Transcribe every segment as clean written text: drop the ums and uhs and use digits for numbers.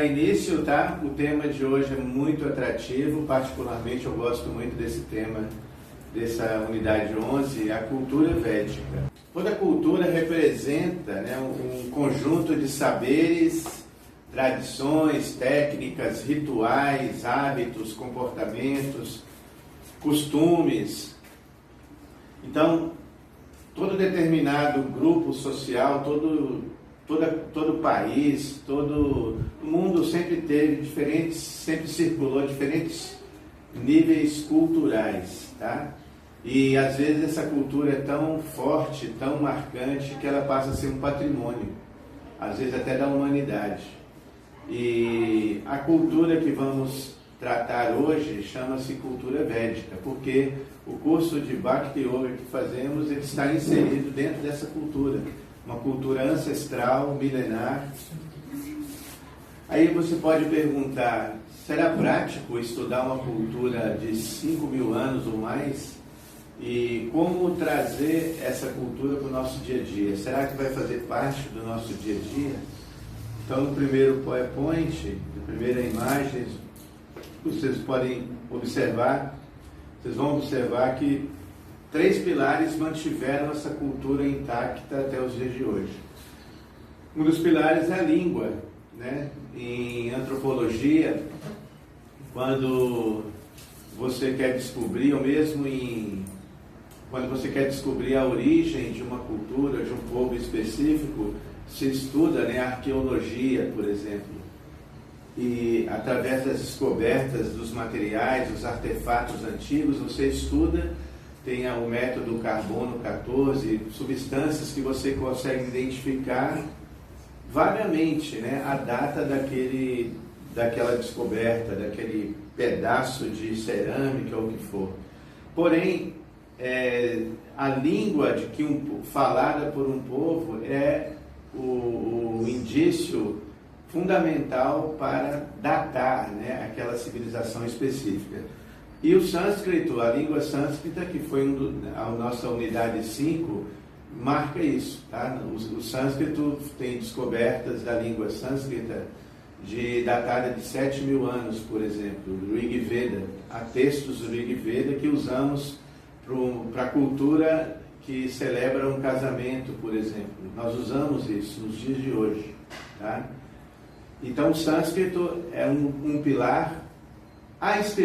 Início, tá? O tema de hoje é muito atrativo, particularmente eu gosto muito desse tema, dessa unidade 11, a cultura védica. Toda cultura representa, né, um conjunto de saberes, tradições, técnicas, rituais, hábitos, comportamentos, costumes. Então, todo determinado grupo social, todo país, todo o mundo sempre teve diferentes, sempre circulou diferentes níveis culturais, tá? E às vezes essa cultura é tão forte, tão marcante, que ela passa a ser um patrimônio, às vezes até da humanidade. E a cultura que vamos tratar hoje chama-se cultura védica, porque o curso de Bhakti Yoga que fazemos, ele está inserido dentro dessa cultura, uma cultura ancestral, milenar. Aí você pode perguntar, será prático estudar uma cultura de 5.000 anos ou mais? E como trazer essa cultura para o nosso dia a dia? Será que vai fazer parte do nosso dia a dia? Então, no primeiro PowerPoint, na primeira imagem, vocês podem observar, vocês vão observar que 3 pilares mantiveram essa cultura intacta até os dias de hoje. Um dos pilares é a língua, né? Em antropologia, quando você quer descobrir, ou mesmo quando você quer descobrir a origem de uma cultura, de um povo específico, se estuda, né, a arqueologia, por exemplo. E através das descobertas dos materiais, dos artefatos antigos, você estuda, tem o método carbono 14, substâncias que você consegue identificar vagamente, né, a data daquela descoberta, daquele pedaço de cerâmica ou o que for. Porém, a língua falada por um povo é o indício fundamental para datar, né, aquela civilização específica. E o sânscrito, a língua sânscrita, que foi a nossa unidade 5, marca isso. Tá? O sânscrito tem descobertas da língua sânscrita datada de 7.000 anos, por exemplo, do Rig Veda. Há textos do Rig Veda que usamos para a cultura que celebra um casamento, por exemplo. Nós usamos isso nos dias de hoje. Tá? Então, o sânscrito é um pilar. As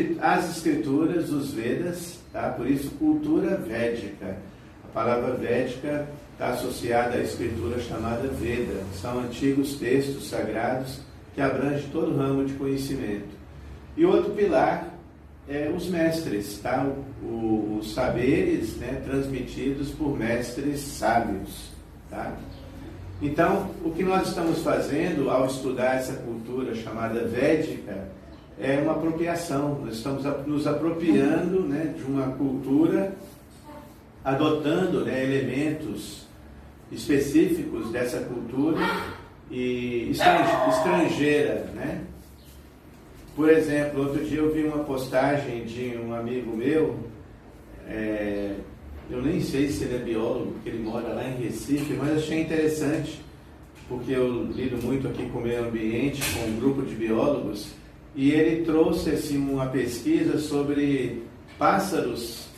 escrituras, os Vedas, tá? Por isso, cultura védica. A palavra védica está associada à escritura chamada Veda. São antigos textos sagrados que abrangem todo o ramo de conhecimento. E outro pilar é os mestres, tá? Os saberes, né, transmitidos por mestres sábios. Tá? Então, o que nós estamos fazendo ao estudar essa cultura chamada védica é uma apropriação. Nós estamos nos apropriando, né, de uma cultura, adotando, né, elementos específicos dessa cultura e estrangeira, né? Por exemplo, outro dia eu vi uma postagem de um amigo meu, eu nem sei se ele é biólogo, porque ele mora lá em Recife, mas achei interessante, porque eu lido muito aqui com o meio ambiente, com um grupo de biólogos, e ele trouxe assim, uma pesquisa sobre pássaros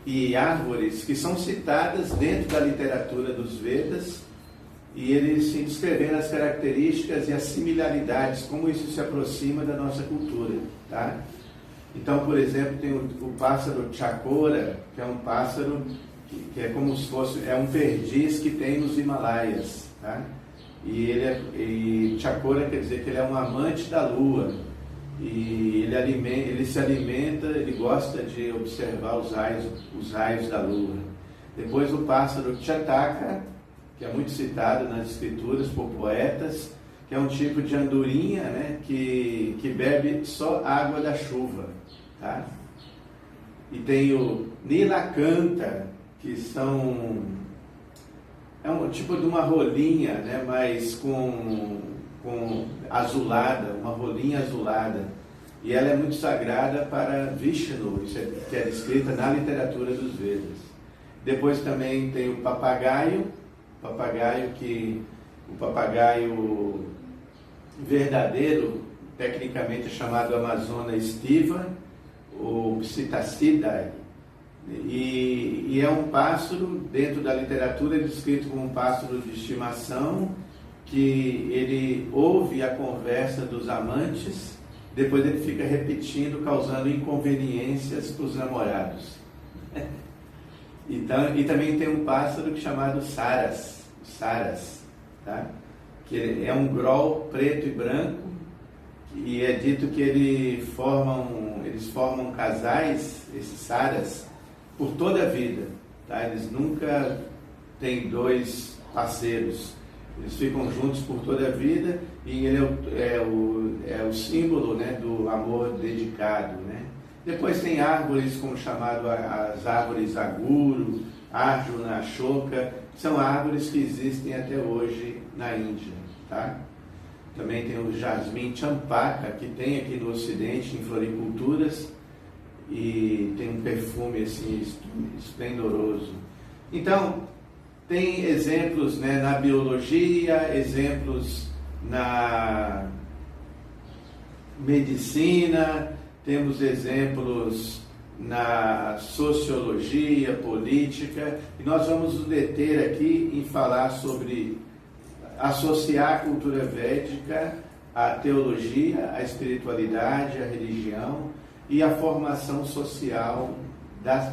e árvores que são citadas dentro da literatura dos Vedas, e ele se descrevendo as características e as similaridades, como isso se aproxima da nossa cultura. Tá? Então, por exemplo, tem o pássaro chakora, que é um pássaro que é como se fosse um perdiz que tem nos Himalaias. Tá? E chakora quer dizer que ele é um amante da lua. E ele se alimenta, ele gosta de observar os raios da lua. Depois o pássaro Chataka, que é muito citado nas escrituras por poetas, que é um tipo de andorinha, né, que bebe só água da chuva. Tá? E tem o Nilakanta, que é um tipo de uma rolinha, né, mas com azulada, uma rolinha azulada. E ela é muito sagrada para Vishnu, que é descrita na literatura dos Vedas. Depois também tem o papagaio verdadeiro, tecnicamente é chamado Amazona estiva, ou Psittacidae, e é um pássaro, dentro da literatura, é descrito como um pássaro de estimação, que ele ouve a conversa dos amantes, depois ele fica repetindo, causando inconveniências para os namorados. Então, e também tem um pássaro chamado Saras, tá? Que é um grol preto e branco, e é dito que eles formam casais, esses Saras, por toda a vida. Tá? Eles nunca têm 2 parceiros. Eles ficam juntos por toda a vida, e ele é o símbolo, né, do amor dedicado. Né? Depois tem árvores como chamado as árvores Aguro, Arjuna, Ashoka, que são árvores que existem até hoje na Índia. Tá? Também tem o jasmim Champaka, que tem aqui no Ocidente, em floriculturas, e tem um perfume assim, esplendoroso. Então, tem exemplos, né, na biologia, exemplos na medicina, temos exemplos na sociologia, política, e nós vamos nos deter aqui em falar sobre associar a cultura védica à teologia, à espiritualidade, à religião e à formação social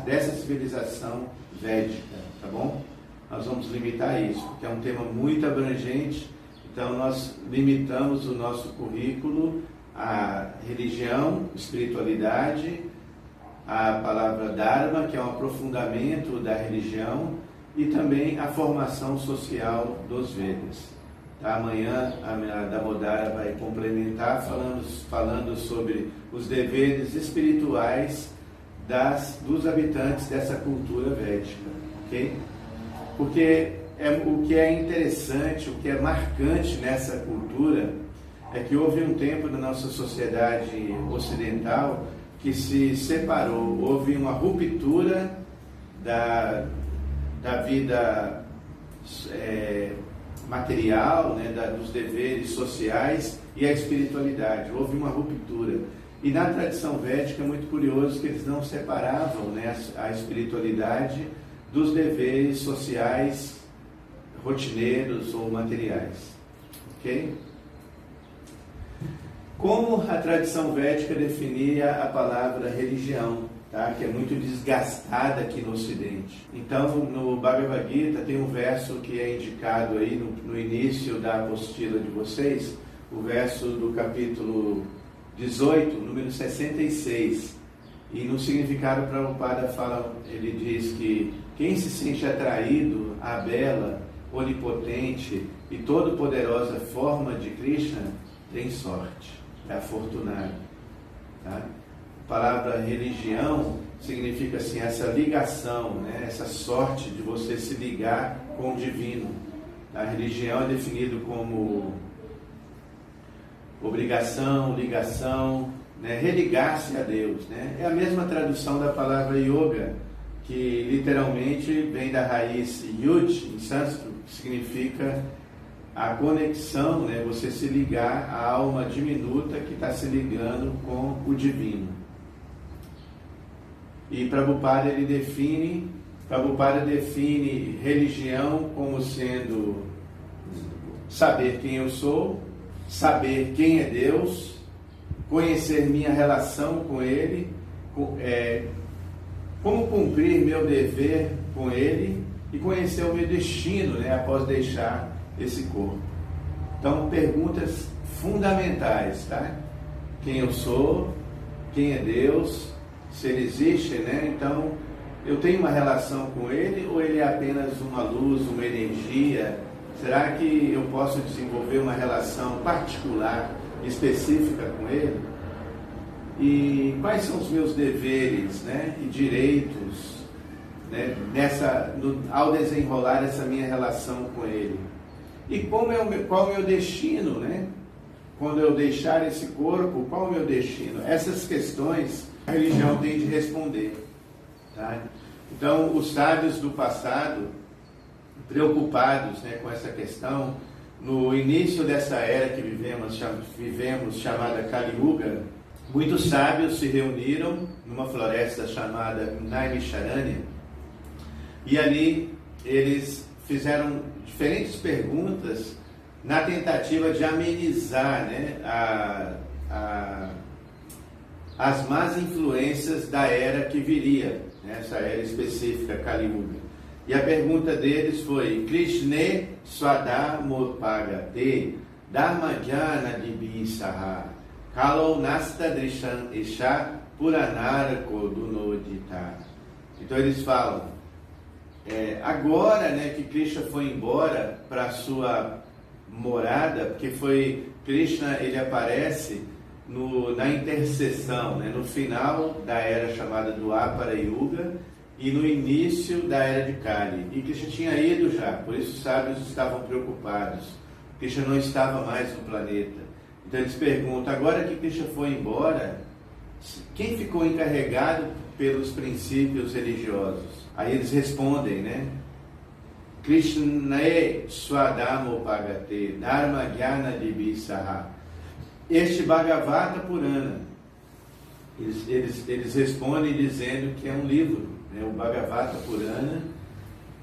dessa civilização védica, tá bom? Nós vamos limitar isso, porque é um tema muito abrangente, então nós limitamos o nosso currículo à religião, espiritualidade, a palavra Dharma, que é um aprofundamento da religião, e também a formação social dos Vedas. Tá? Amanhã a Damodara vai complementar falando sobre os deveres espirituais dos habitantes dessa cultura védica. Okay? Porque o que é interessante, o que é marcante nessa cultura, é que houve um tempo na nossa sociedade ocidental que se separou, houve uma ruptura da vida material, né, dos deveres sociais e a espiritualidade. Houve uma ruptura. E na tradição védica é muito curioso que eles não separavam, né, a espiritualidade dos deveres sociais rotineiros ou materiais. Ok? Como a tradição védica definia a palavra religião, tá? Que é muito desgastada aqui no Ocidente. Então, no Bhagavad Gita tem um verso que é indicado aí no início da apostila de vocês, o verso do capítulo 18, número 66. E no significado Prabhupada ele diz que quem se sente atraído à bela, onipotente e todo-poderosa forma de Krishna tem sorte. É afortunado. Tá? A palavra religião significa assim, essa ligação, né? Essa sorte de você se ligar com o divino. A religião é definido como obrigação, ligação, né? Religar-se a Deus. Né? É a mesma tradução da palavra yoga, que literalmente vem da raiz yud, em sânscrito, que significa a conexão, né? Você se ligar à alma diminuta que está se ligando com o divino. E Prabhupada define religião como sendo saber quem eu sou, saber quem é Deus, conhecer minha relação com Ele, como cumprir meu dever com Ele e conhecer o meu destino, né, após deixar esse corpo. Então, perguntas fundamentais, tá? Quem eu sou, quem é Deus, se Ele existe, né? Então, eu tenho uma relação com Ele ou Ele é apenas uma luz, uma energia? Será que eu posso desenvolver uma relação particular, específica com Ele? E quais são os meus deveres, né, e direitos, né, ao desenrolar essa minha relação com Ele? E qual o meu destino, né? Quando eu deixar esse corpo, qual o meu destino? Essas questões a religião tem de responder. Tá? Então, os sábios do passado, preocupados, né, com essa questão, no início dessa era que vivemos chamada Kali Yuga, muitos sábios se reuniram numa floresta chamada Naimisharanya, e ali eles fizeram diferentes perguntas na tentativa de amenizar, né, as más influências da era que viria, né, essa era específica, Kali Yuga. E a pergunta deles foi: Krishne Swadhamopagate Dharmajana Dibisaha Kalo Nasta Drishan Isha Puranarako Dunodita. Então eles falam, agora, né, que Krishna foi embora para a sua morada, porque Krishna ele aparece na interseção, né, no final da era chamada Dwapara Yuga e no início da era de Kali. E Krishna tinha ido já, por isso os sábios estavam preocupados. Krishna não estava mais no planeta. Então eles perguntam, agora que Krishna foi embora, quem ficou encarregado pelos princípios religiosos? Aí eles respondem, né? Krishnae Swadamo Pagate Dharma Jnana Divisaha. Este Bhagavata Purana, eles respondem dizendo que é um livro, né? O Bhagavata Purana,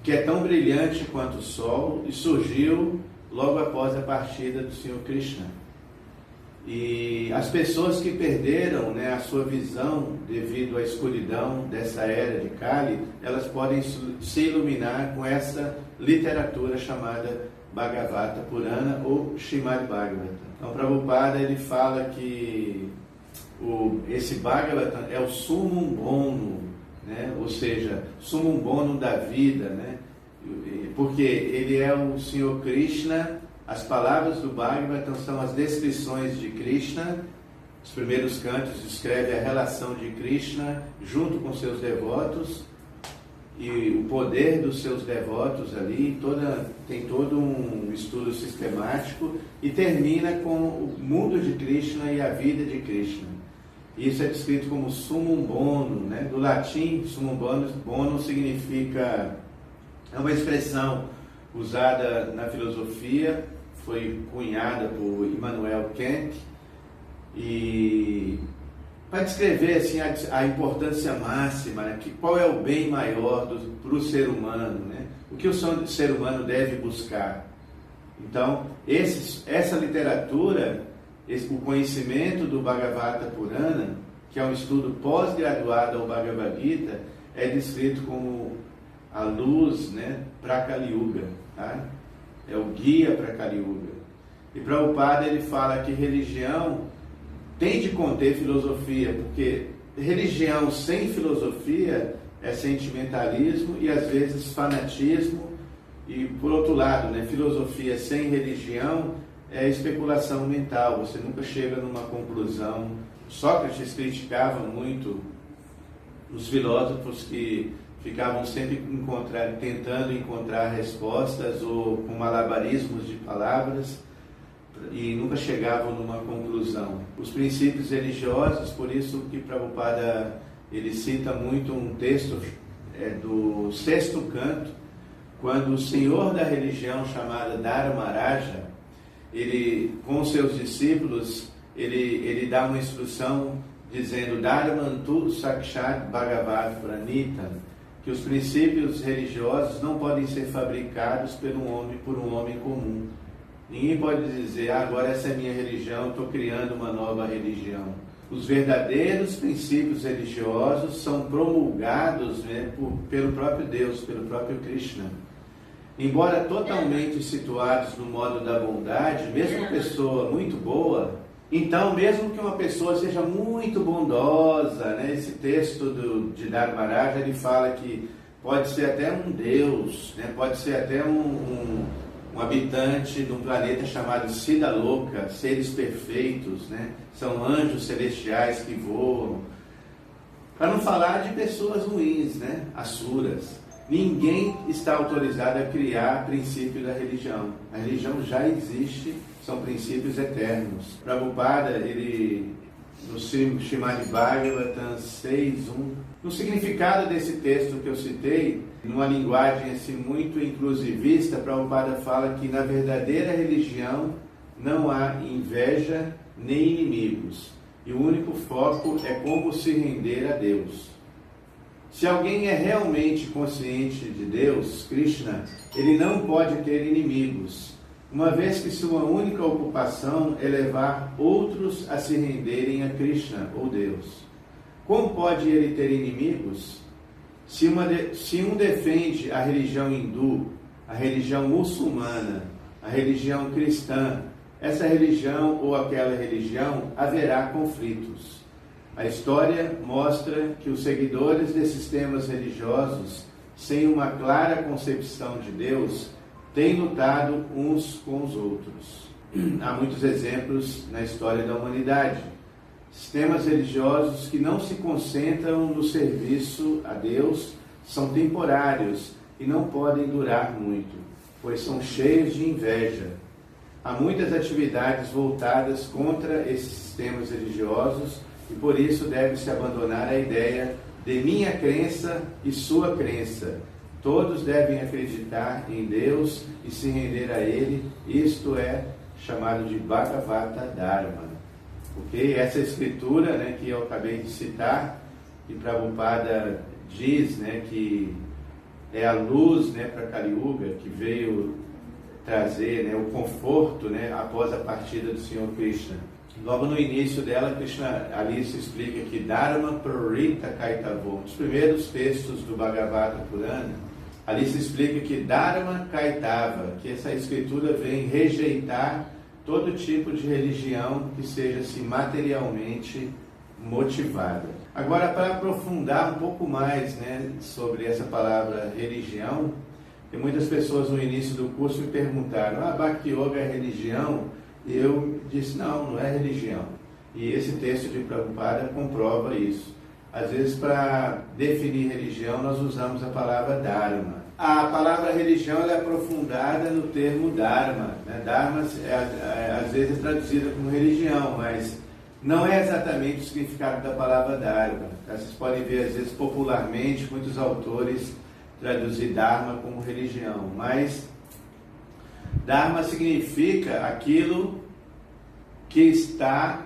que é tão brilhante quanto o sol e surgiu logo após a partida do Senhor Krishna. E as pessoas que perderam, né, a sua visão devido à escuridão dessa era de Kali, elas podem se iluminar com essa literatura chamada Bhagavata Purana ou Srimad Bhagavatam. Então, Prabhupada ele fala que esse Bhagavatam é o sumum bonum, né? Ou seja, sumum bonum da vida, né? Porque ele é o Senhor Krishna. As palavras do Bhagavatam são as descrições de Krishna. Os primeiros cantos descrevem a relação de Krishna junto com seus devotos e o poder dos seus devotos ali. Tem todo um estudo sistemático e termina com o mundo de Krishna e a vida de Krishna. Isso é descrito como sumum bonum, né? Do latim, sumum bonum significa, é uma expressão usada na filosofia, foi cunhada por Immanuel Kant, e para descrever assim, a importância máxima, né? Qual é o bem maior para o ser humano, né? O que o ser humano deve buscar. Então, essa literatura, o conhecimento do Bhagavata Purana, que é um estudo pós-graduado ao Bhagavad Gita, é descrito como a luz, né, para Kali Yuga, tá? É o guia para Kali Yuga. E Prabhupada ele fala que religião tem de conter filosofia, porque religião sem filosofia é sentimentalismo e às vezes fanatismo, e por outro lado, né, filosofia sem religião é especulação mental, você nunca chega numa conclusão. Sócrates criticava muito os filósofos que ficavam sempre tentando encontrar respostas ou com malabarismos de palavras e nunca chegavam numa conclusão. Os princípios religiosos, por isso que Prabhupada ele cita muito um texto do sexto canto, quando o senhor da religião chamado Dharmaraja, ele com seus discípulos, ele dá uma instrução dizendo Dharmantu Sakshat Bhagavad Pranitam, que os princípios religiosos não podem ser fabricados por um homem comum. Ninguém pode dizer, agora essa é minha religião, estou criando uma nova religião. Os verdadeiros princípios religiosos são promulgados, né, pelo próprio Deus, pelo próprio Krishna. Embora totalmente situados no modo da bondade, mesmo uma pessoa muito boa, então mesmo que uma pessoa seja muito bondosa, né, esse texto de Dharmaraja, ele fala que pode ser até um Deus, né, pode ser até um habitante de um planeta chamado Siddhaloka, seres perfeitos, né, são anjos celestiais que voam, para não falar de pessoas ruins, né, asuras. Ninguém está autorizado a criar princípios da religião. A religião já existe, são princípios eternos. Prabhupada, ele, no Srimad Bhagavatam 6.1, no significado desse texto que eu citei, numa linguagem assim, muito inclusivista, Prabhupada fala que na verdadeira religião não há inveja nem inimigos. E o único foco é como se render a Deus. Se alguém é realmente consciente de Deus, Krishna, ele não pode ter inimigos, uma vez que sua única ocupação é levar outros a se renderem a Krishna, ou Deus. Como pode ele ter inimigos? Se um defende a religião hindu, a religião muçulmana, a religião cristã, essa religião ou aquela religião, haverá conflitos. A história mostra que os seguidores desses sistemas religiosos, sem uma clara concepção de Deus, têm lutado uns com os outros. Há muitos exemplos na história da humanidade. Sistemas religiosos que não se concentram no serviço a Deus são temporários e não podem durar muito, pois são cheios de inveja. Há muitas atividades voltadas contra esses sistemas religiosos e por isso deve-se abandonar a ideia de minha crença e sua crença. Todos devem acreditar em Deus e se render a Ele. Isto é chamado de Bhagavata Dharma. Ok? Essa escritura, né, que eu acabei de citar, que Prabhupada diz, né, que é a luz, né, para Kali Yuga, que veio trazer, né, o conforto, né, após a partida do Senhor Krishna. Logo no início dela, Krishna ali se explica que Dharma Prorita Kaitavo, um dos primeiros textos do Bhagavata Purana, ali se explica que Dharma Kaitava, que essa escritura vem rejeitar todo tipo de religião que seja assim, materialmente motivada. Agora, para aprofundar um pouco mais, né, sobre essa palavra religião, porque muitas pessoas no início do curso me perguntaram: Bhakti Yoga é religião? E eu disse: não é religião. E esse texto de Prabhupada comprova isso. Às vezes, para definir religião, nós usamos a palavra Dharma. A palavra religião ela é aprofundada no termo Dharma. Né? Dharma, às vezes, é traduzida como religião, mas não é exatamente o significado da palavra Dharma. Vocês podem ver, às vezes, popularmente, muitos autores traduzir Dharma como religião, mas Dharma significa aquilo que está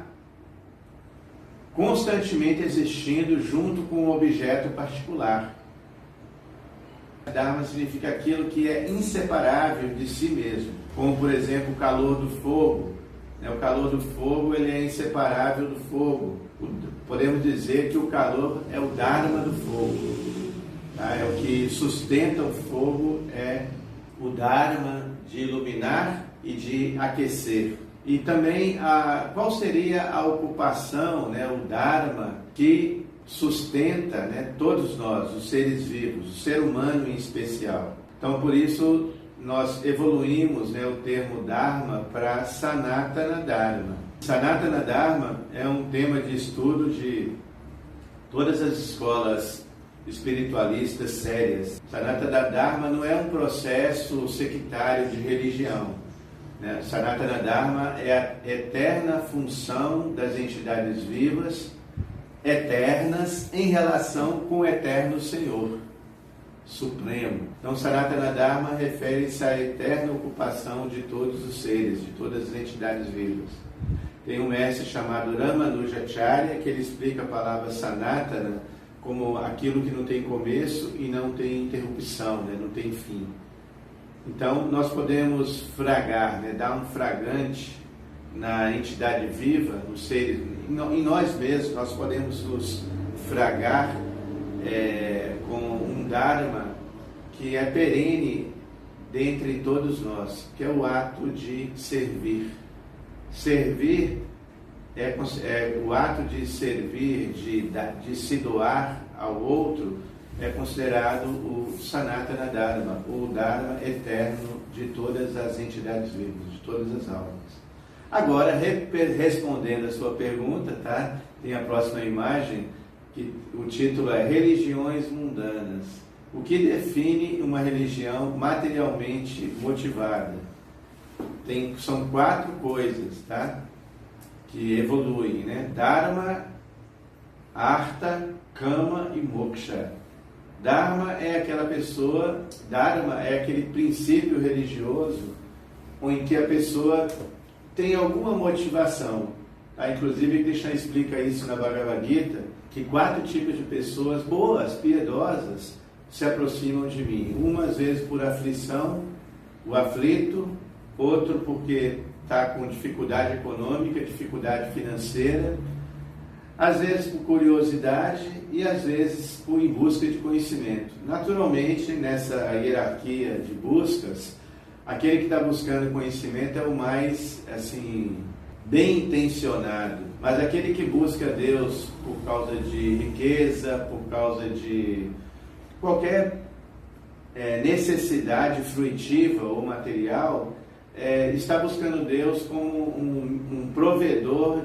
constantemente existindo junto com um objeto particular. Dharma significa aquilo que é inseparável de si mesmo, como por exemplo o calor do fogo. O calor do fogo ele é inseparável do fogo. Podemos dizer que o calor é o Dharma do fogo. É o que sustenta o fogo, é o Dharma de iluminar e de aquecer. E também, qual seria a ocupação, né, o Dharma que sustenta, né, todos nós, os seres vivos, o ser humano em especial. Então, por isso, nós evoluímos, né, o termo Dharma para Sanatana Dharma. Sanatana Dharma é um tema de estudo de todas as escolas espiritualistas sérias. Sanatana Dharma não é um processo sectário de religião. Sanatana Dharma é a eterna função das entidades vivas, eternas em relação com o eterno Senhor Supremo. Então, Sanatana Dharma refere-se à eterna ocupação de todos os seres, de todas as entidades vivas. Tem um mestre chamado Ramanujacharya que ele explica a palavra Sanatana como aquilo que não tem começo e não tem interrupção, né? Não tem fim. Então, nós podemos fragar, né? Dar um fragante na entidade viva, no ser, em nós mesmos, nós podemos nos fragar com um Dharma que é perene dentre todos nós, que é o ato de servir. Servir é o ato de servir, de se doar ao outro, é considerado o Sanatana Dharma, o Dharma eterno de todas as entidades vivas, de todas as almas. Agora, respondendo a sua pergunta, tá? Tem a próxima imagem, que o título é Religiões Mundanas. O que define uma religião materialmente motivada? São 4 coisas, tá? Que evoluem, né? Dharma, Artha, Kama e Moksha. Dharma é aquela pessoa, Dharma é aquele princípio religioso em que a pessoa tem alguma motivação. Tá? Inclusive, Krishna explica isso na Bhagavad Gita, que 4 tipos de pessoas boas, piedosas, se aproximam de mim. Uma, às vezes, por aflição, o aflito, outro porque está com dificuldade econômica, dificuldade financeira, às vezes por curiosidade e às vezes em busca de conhecimento. Naturalmente, nessa hierarquia de buscas, aquele que está buscando conhecimento é o mais, assim, bem intencionado. Mas aquele que busca Deus por causa de riqueza, por causa de qualquer necessidade fruitiva ou material, está buscando Deus como um provedor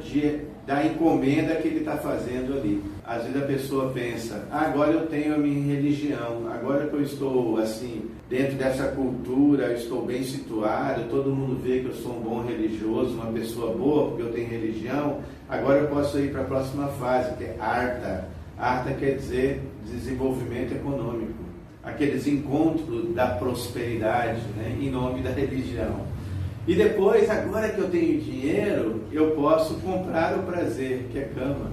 da encomenda que ele está fazendo ali. Às vezes a pessoa pensa, agora eu tenho a minha religião, agora que eu estou assim, dentro dessa cultura, eu estou bem situado, todo mundo vê que eu sou um bom religioso, uma pessoa boa, porque eu tenho religião, agora eu posso ir para a próxima fase, que é Artha. Artha quer dizer desenvolvimento econômico. aqueles encontros da prosperidade, né, em nome da religião. E depois, agora que eu tenho dinheiro, eu posso comprar o prazer, que é cama,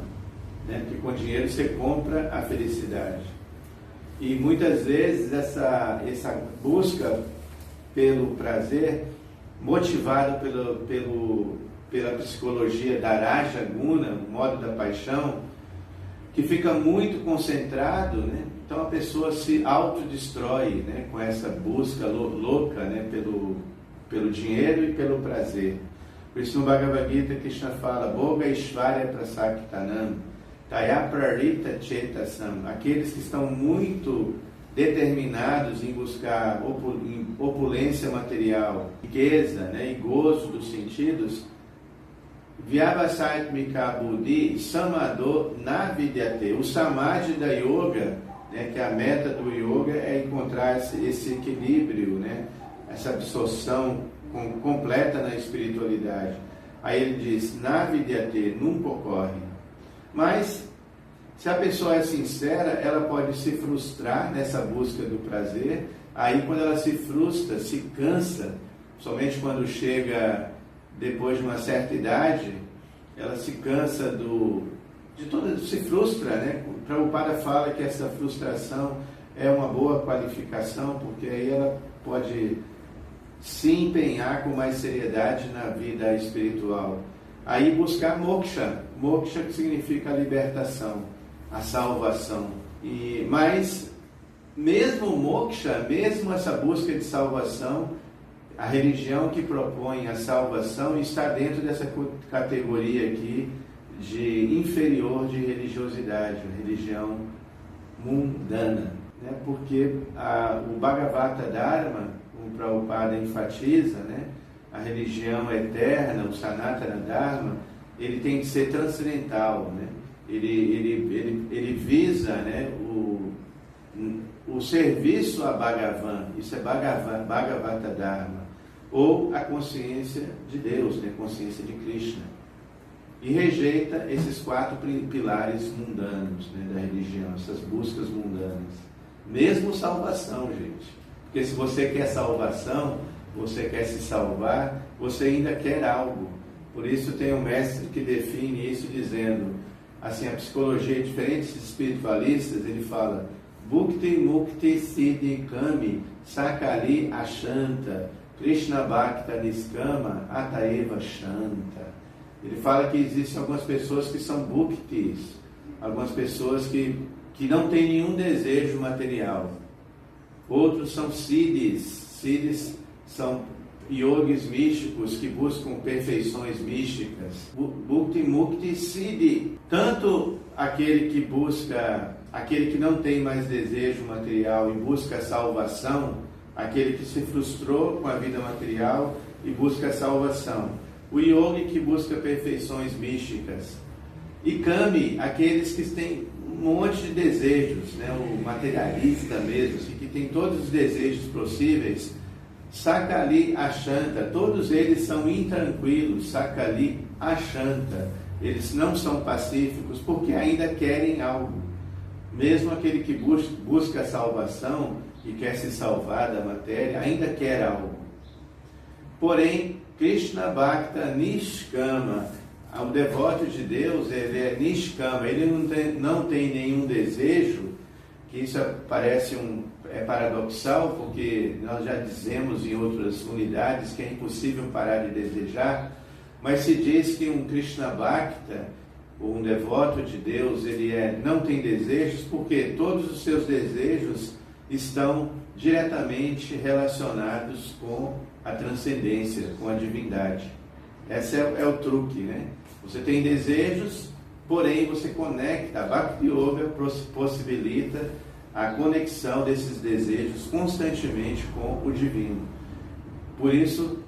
né, porque com dinheiro você compra a felicidade. E muitas vezes essa busca pelo prazer, motivado pela psicologia da Raja Guna, o modo da paixão, que fica muito concentrado, né? Então a pessoa se autodestrói, né, com essa busca louca, né, pelo dinheiro e pelo prazer. Por isso no Bhagavad Gita Krishna fala Bhoga Ishvarya Prasaktanam Tayaprarita Chetasam, aqueles que estão muito determinados em buscar opulência material, riqueza, né, e gozo dos sentidos, Vyavasatmika Buddhi Samado Navidyate. O Samadhi da Yoga, né, que a meta do Yoga é encontrar esse equilíbrio, né, essa absorção completa na espiritualidade. Aí ele diz, Navidyate, nunca ocorre. Mas, se a pessoa é sincera, ela pode se frustrar nessa busca do prazer. Aí, quando ela se frustra, se cansa, somente quando chega depois de uma certa idade, ela se cansa se frustra, né? Prabhupada fala que essa frustração é uma boa qualificação, porque aí ela pode se empenhar com mais seriedade na vida espiritual. Aí buscar moksha, moksha que significa a libertação, a salvação. Mas mesmo moksha, mesmo essa busca de salvação, a religião que propõe a salvação está dentro dessa categoria aqui de inferior de religiosidade, religião mundana, né? Porque o Bhagavata Dharma, como Prabhupada enfatiza, né, a religião eterna, o Sanatana Dharma, ele tem que ser transcendental, né? Ele visa, né, o serviço a Bhagavan, isso é Bhagavata Dharma, ou a consciência de Deus, né, consciência de Krishna. E rejeita esses 4 pilares mundanos, né, da religião, essas buscas mundanas. Mesmo salvação, gente. Porque se você quer salvação, você quer se salvar, você ainda quer algo. Por isso tem um mestre que define isso dizendo, assim, a psicologia, diferentes espiritualistas, ele fala, Bhukti Mukti Siddhi Kami Sakali Ashanta Krishna Bhakta Niskama Ataeva Shanta. Ele fala que existem algumas pessoas que são bhuktis, algumas pessoas que não têm nenhum desejo material. Outros são siddhis. Siddhis são yogis místicos que buscam perfeições místicas. Bhukti Mukti Siddhi. Tanto aquele que não tem mais desejo material e busca a salvação, aquele que se frustrou com a vida material e busca a salvação. O yogi que busca perfeições místicas. E Kami, aqueles que têm um monte de desejos, né? O materialista mesmo, assim, que tem todos os desejos possíveis. Sakali Ashanta, todos eles são intranquilos. Sakali Ashanta, eles não são pacíficos porque ainda querem algo. Mesmo aquele que busca a salvação e quer se salvar da matéria, ainda quer algo. Porém, Krishna Bhakta Nishkama, o devoto de Deus, ele é Nishkama, ele não tem nenhum desejo, que isso parece paradoxal, porque nós já dizemos em outras unidades que é impossível parar de desejar, mas se diz que um Krishna Bhakta, ou um devoto de Deus, ele não tem desejos, porque todos os seus desejos estão diretamente relacionados com a transcendência, com a divindade. Esse é o truque, né? Você tem desejos, porém você conecta, a Bhakti Yoga possibilita a conexão desses desejos constantemente com o divino. Por isso,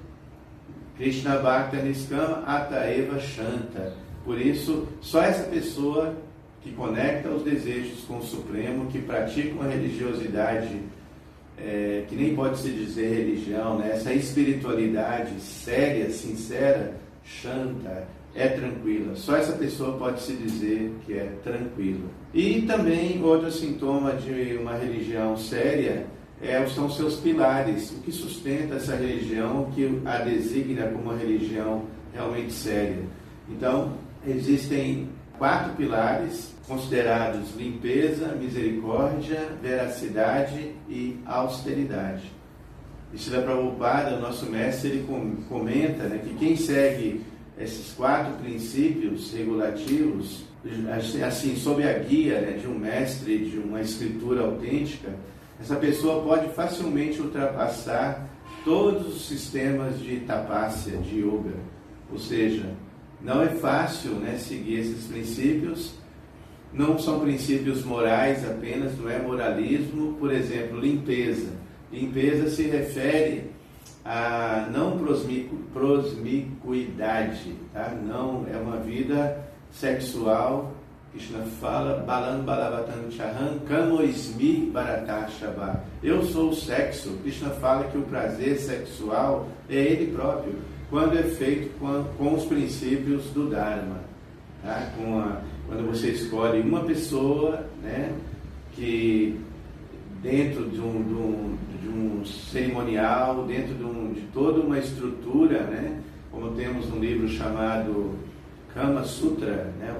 Krishna Bhakta Niskama Ataeva Shanta. Por isso, só essa pessoa que conecta os desejos com o Supremo, que pratica uma religiosidade que nem pode se dizer religião, né? Essa espiritualidade séria, sincera, Shanta, é tranquila. Só essa pessoa pode se dizer que é tranquila. E também outro sintoma de uma religião séria são seus pilares, o que sustenta essa religião, que a designa como uma religião realmente séria. Então, existem 4 pilares considerados: limpeza, misericórdia, veracidade e austeridade. E Srila Prabhupada, o nosso mestre, ele comenta, né, que quem segue esses 4 princípios regulativos, assim, sob a guia, né, de um mestre, de uma escritura autêntica, essa pessoa pode facilmente ultrapassar todos os sistemas de tapasya, de yoga. Ou seja, não é fácil, né, seguir esses princípios. Não são princípios morais apenas, não é moralismo. Por exemplo, limpeza. Limpeza se refere a não prosmicuidade, tá? Não é uma vida sexual. Krishna fala, Balam Balavatan Chahan Kamoismi Bharatashava. Eu sou o sexo. Krishna fala que o prazer sexual é ele próprio, quando é feito com os princípios do Dharma. Tá? Quando você escolhe uma pessoa, né, que dentro de um cerimonial, dentro de toda uma estrutura, né, como temos um livro chamado Kama Sutra, né,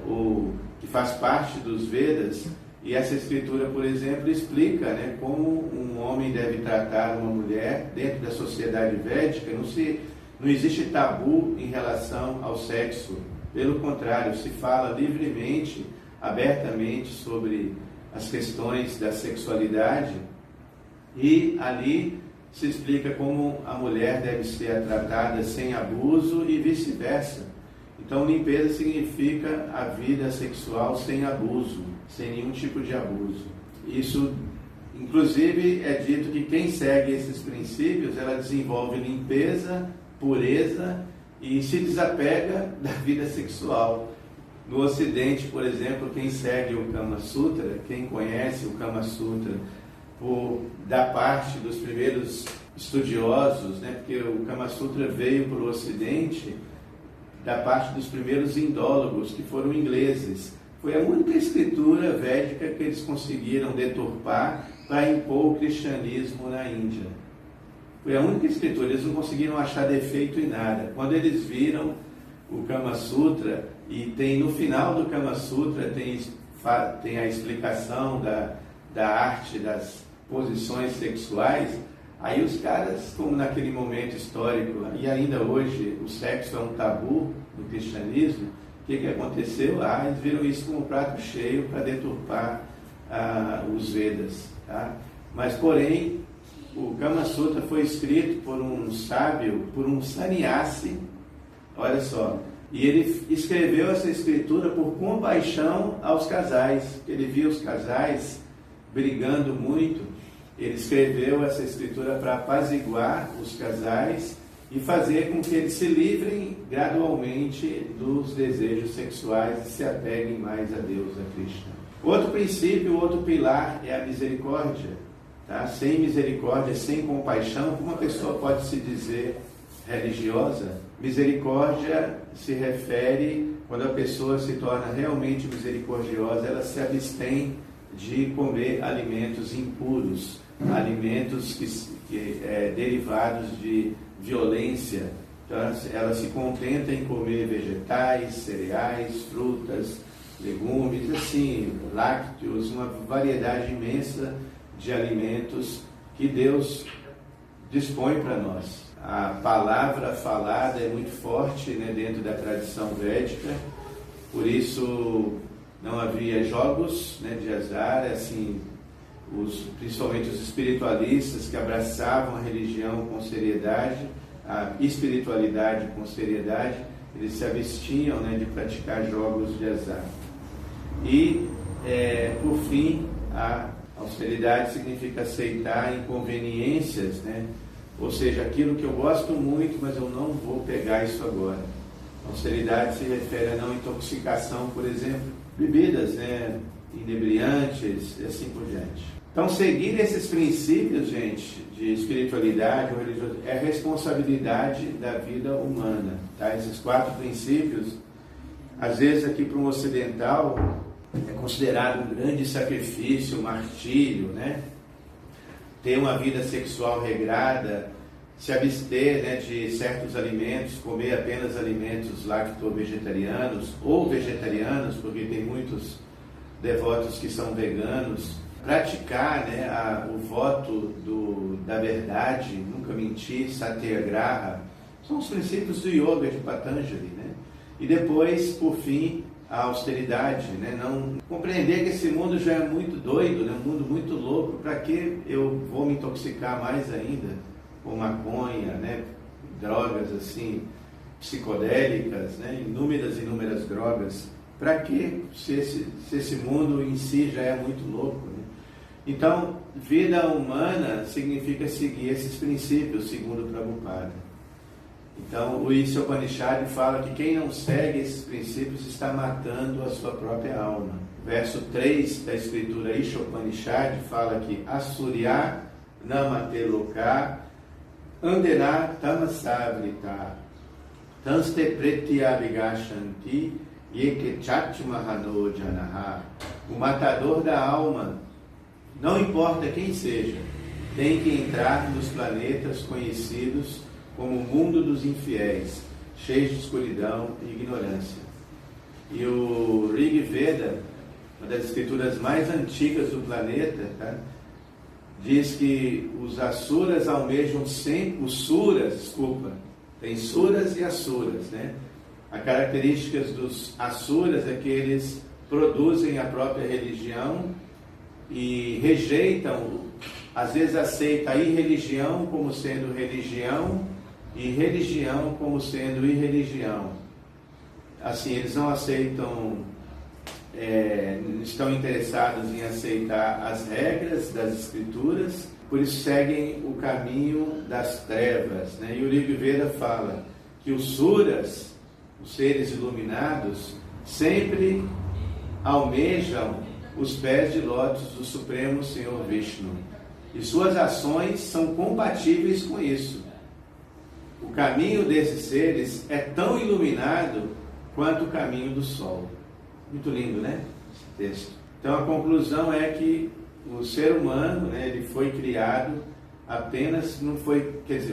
que faz parte dos Vedas, e essa escritura, por exemplo, explica, né, como um homem deve tratar uma mulher dentro da sociedade védica. Não existe tabu em relação ao sexo, pelo contrário, se fala livremente, abertamente sobre as questões da sexualidade, e ali se explica como a mulher deve ser tratada sem abuso e vice-versa. Então, limpeza significa a vida sexual sem abuso, sem nenhum tipo de abuso. Isso, inclusive, é dito que quem segue esses princípios, ela desenvolve limpeza, pureza e se desapega da vida sexual. No Ocidente, por exemplo, quem segue o Kama Sutra, quem conhece o Kama Sutra da parte dos primeiros estudiosos, né, porque o Kama Sutra veio para o Ocidente da parte dos primeiros indólogos, que foram ingleses. Foi a única escritura védica que eles conseguiram deturpar para impor o cristianismo na Índia. Foi a única escritura, eles não conseguiram achar defeito em nada. Quando eles viram o Kama Sutra, e no final do Kama Sutra tem a explicação da arte das posições sexuais, aí os caras, como naquele momento histórico, e ainda hoje o sexo é um tabu no cristianismo, o que aconteceu? Eles viram isso como um prato cheio para deturpar os Vedas. Tá? Mas, porém, o Kama Sutra foi escrito por um sábio, por um sannyasi, olha só, e ele escreveu essa escritura por compaixão aos casais. Ele via os casais brigando muito, ele escreveu essa escritura para apaziguar os casais e fazer com que eles se livrem gradualmente dos desejos sexuais e se apeguem mais a Deus, a Krishna. Outro princípio, outro pilar é a misericórdia. Tá? Sem misericórdia, sem compaixão, como uma pessoa pode se dizer religiosa? Misericórdia se refere, quando a pessoa se torna realmente misericordiosa, ela se abstém de comer alimentos impuros, alimentos derivados de violência. Então, ela se contenta em comer vegetais, cereais, frutas, legumes, assim, lácteos, uma variedade imensa de alimentos que Deus dispõe para nós. A palavra falada é muito forte, né, dentro da tradição védica, por isso não havia jogos, né, de azar, assim, principalmente os espiritualistas que abraçavam a religião com seriedade, a espiritualidade com seriedade, eles se abstinham, né, de praticar jogos de azar. E, por fim, a austeridade significa aceitar inconveniências, né? Ou seja, aquilo que eu gosto muito, mas eu não vou pegar isso agora. Austeridade se refere a não intoxicação, por exemplo, bebidas, né, inebriantes e assim por diante. Então, seguir esses princípios, gente, de espiritualidade ou religiosidade, é responsabilidade da vida humana. Tá? Esses 4 princípios Às vezes aqui para um ocidental é considerado um grande sacrifício, um martírio, né? Ter uma vida sexual regrada, se abster, né, de certos alimentos, comer apenas alimentos lacto-vegetarianos ou vegetarianos, porque tem muitos devotos que são veganos, praticar, né, o voto da verdade, nunca mentir, satyagraha, são os princípios do yoga de Patanjali, né? E depois, por fim, a austeridade, né? Não compreender que esse mundo já é muito doido, né? Um mundo muito louco, para que eu vou me intoxicar mais ainda com maconha, né? Drogas assim, psicodélicas, né? Inúmeras drogas. Para que se esse mundo em si já é muito louco, né? Então, vida humana significa seguir esses princípios, segundo Prabhupada. Então, o Isha Upanishad fala que quem não segue esses princípios está matando a sua própria alma. Verso 3 da escritura Isha Upanishad fala que Asurya namate loka andena tamasavrita tanste pretyabigashanti yekechatmahano janaha. O matador da alma, não importa quem seja, tem que entrar nos planetas conhecidos como o mundo dos infiéis, cheios de escuridão e ignorância. E o Rig Veda, uma das escrituras mais antigas do planeta, tá? Diz que os asuras almejam sempre, tem suras e asuras, né? As características dos asuras é que eles produzem a própria religião e rejeitam, às vezes aceita a irreligião como sendo religião e religião como sendo irreligião. Assim, eles não aceitam, estão interessados em aceitar as regras das escrituras, por isso seguem o caminho das trevas, né? E o Rig Veda fala que os suras, os seres iluminados, sempre almejam os pés de lótus do Supremo Senhor Vishnu. E suas ações são compatíveis com isso. O caminho desses seres é tão iluminado quanto o caminho do sol. Muito lindo, né? Esse texto. Então a conclusão é que o ser humano, né, ele foi criado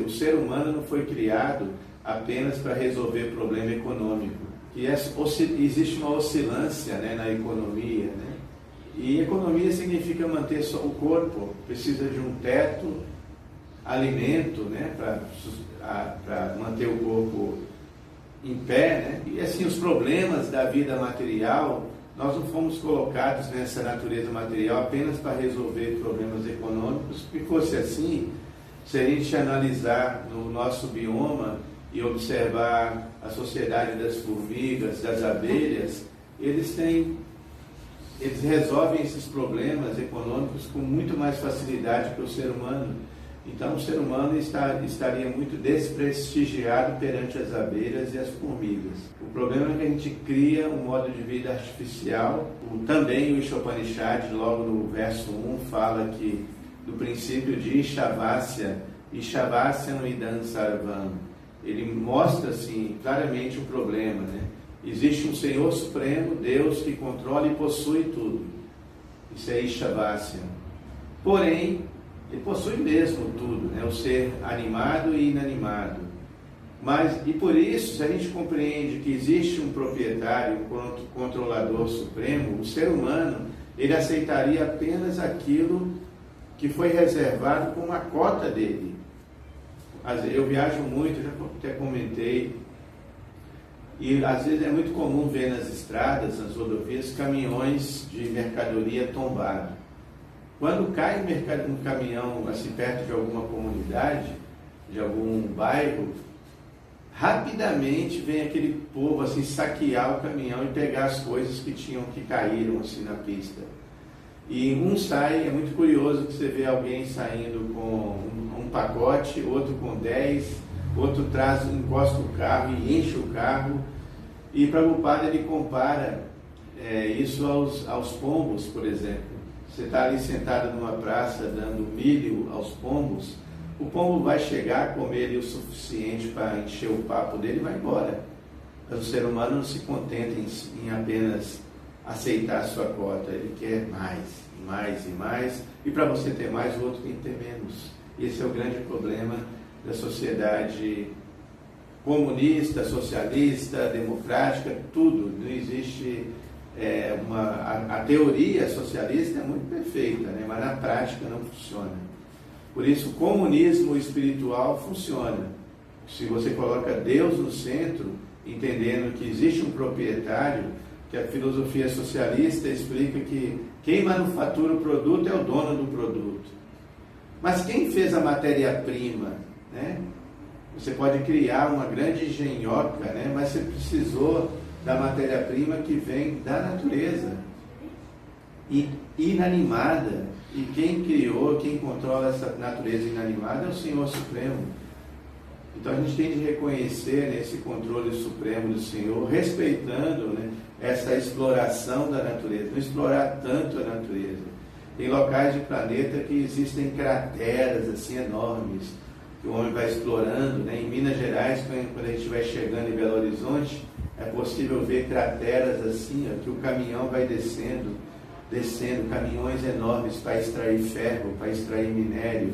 o ser humano não foi criado apenas para resolver problema econômico. Que existe uma oscilância, né, na economia, né? E economia significa manter só o corpo, precisa de um teto, alimento, né, para manter o corpo em pé, né? E assim, os problemas da vida material, nós não fomos colocados nessa natureza material apenas para resolver problemas econômicos. Se fosse assim, se a gente analisar no nosso bioma e observar a sociedade das formigas, das abelhas, eles resolvem esses problemas econômicos com muito mais facilidade que o ser humano. Então o ser humano estaria muito desprestigiado perante as abelhas e as formigas. O problema é que a gente cria um modo de vida artificial. Também o Isha Upanishad, logo no verso 1, fala que do princípio de Ishavasya no Idam Sarvam. Ele mostra assim claramente o problema, né? Existe um Senhor Supremo, Deus, que controla e possui tudo. Isso é Ishavasya. Porém, ele possui mesmo tudo, né? O ser animado e inanimado. E por isso, se a gente compreende que existe um proprietário, um controlador supremo, o ser humano, ele aceitaria apenas aquilo que foi reservado como a cota dele. Eu viajo muito, já até comentei, e às vezes é muito comum ver nas estradas, nas rodovias, caminhões de mercadoria tombados. Quando cai um caminhão assim perto de alguma comunidade, de algum bairro, rapidamente vem aquele povo assim saquear o caminhão e pegar as coisas que caíram assim na pista. E um sai, é muito curioso que você vê alguém saindo com um pacote, outro com 10, outro encosta o carro e enche o carro. E Prabhupada ele compara isso aos pombos, por exemplo. Você está ali sentado numa praça dando milho aos pombos, o pombo vai chegar, comer ali o suficiente para encher o papo dele e vai embora. Mas o ser humano não se contenta em apenas aceitar a sua cota, ele quer mais, mais e mais, e para você ter mais, o outro tem que ter menos. Esse é o grande problema da sociedade comunista, socialista, democrática, tudo. Não existe a teoria socialista é muito perfeita, né? Mas na prática não funciona. Por isso, o comunismo espiritual funciona. Se você coloca Deus no centro, entendendo que existe um proprietário, que a filosofia socialista explica que quem manufatura o produto é o dono do produto. Mas quem fez a matéria-prima, né? Você pode criar uma grande engenhoca, né? Mas você precisou da matéria-prima que vem da natureza, inanimada. E quem criou, quem controla essa natureza inanimada é o Senhor Supremo. Então a gente tem de reconhecer, né, esse controle supremo do Senhor, respeitando, né, essa exploração da natureza, não explorar tanto a natureza. Tem locais de planeta que existem crateras assim enormes, que o homem vai explorando, né? Em Minas Gerais, quando a gente vai chegando em Belo Horizonte, é possível ver crateras assim, ó, que o caminhão vai descendo, caminhões enormes para extrair ferro, para extrair minério.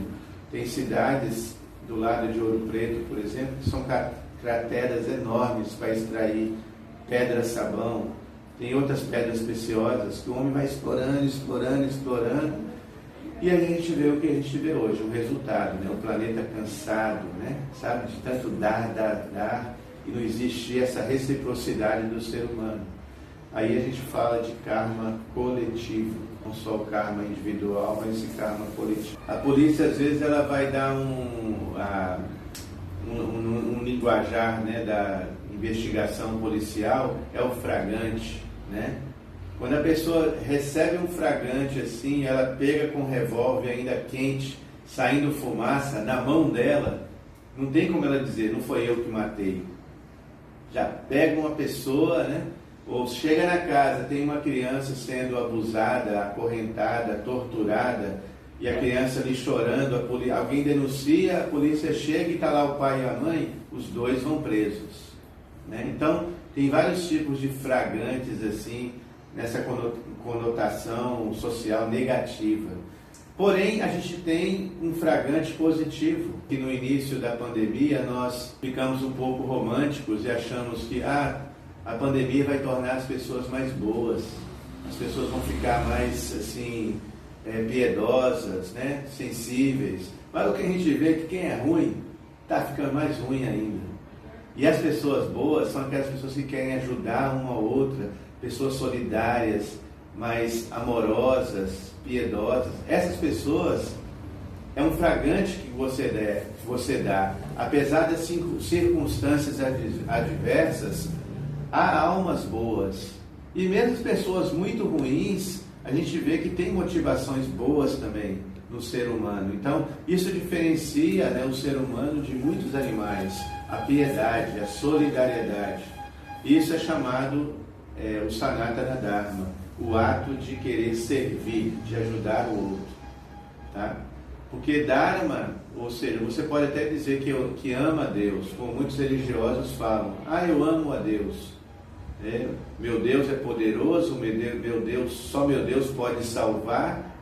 Tem cidades do lado de Ouro Preto, por exemplo, que são crateras enormes para extrair pedra-sabão. Tem outras pedras preciosas que o homem vai explorando, e aí a gente vê o que a gente vê hoje, o resultado, né? O planeta cansado, né? Sabe, de tanto dar, e não existe essa reciprocidade do ser humano. Aí a gente fala de karma coletivo, não só o karma individual, mas esse karma coletivo. A polícia, às vezes, ela vai dar um linguajar, né, da investigação policial, é o flagrante, né? Quando a pessoa recebe um flagrante assim, ela pega com um revólver ainda quente, saindo fumaça na mão dela, não tem como ela dizer, não foi eu que matei. Já pega uma pessoa, né? Ou chega na casa, tem uma criança sendo abusada, acorrentada, torturada, e a criança ali chorando, alguém denuncia, a polícia chega e está lá o pai e a mãe, os dois vão presos, né? Então, tem vários tipos de flagrantes assim, nessa conotação social negativa. Porém, a gente tem um flagrante positivo, que no início da pandemia nós ficamos um pouco românticos e achamos que a pandemia vai tornar as pessoas mais boas, as pessoas vão ficar mais assim, piedosas, né? Sensíveis. Mas o que a gente vê é que quem é ruim está ficando mais ruim ainda. E as pessoas boas são aquelas pessoas que querem ajudar uma a outra, pessoas solidárias, mais amorosas, piedosas. Essas pessoas é um flagrante que você dá. Apesar das circunstâncias adversas, há almas boas. E mesmo as pessoas muito ruins, a gente vê que tem motivações boas também no ser humano. Então, isso diferencia, né, o ser humano de muitos animais. A piedade, a solidariedade. Isso é chamado o Sanatana Dharma, o ato de querer servir, de ajudar o outro, tá? Porque Dharma, ou seja, você pode até dizer que ama a Deus, como muitos religiosos falam, eu amo a Deus, meu Deus é poderoso, só meu Deus pode salvar,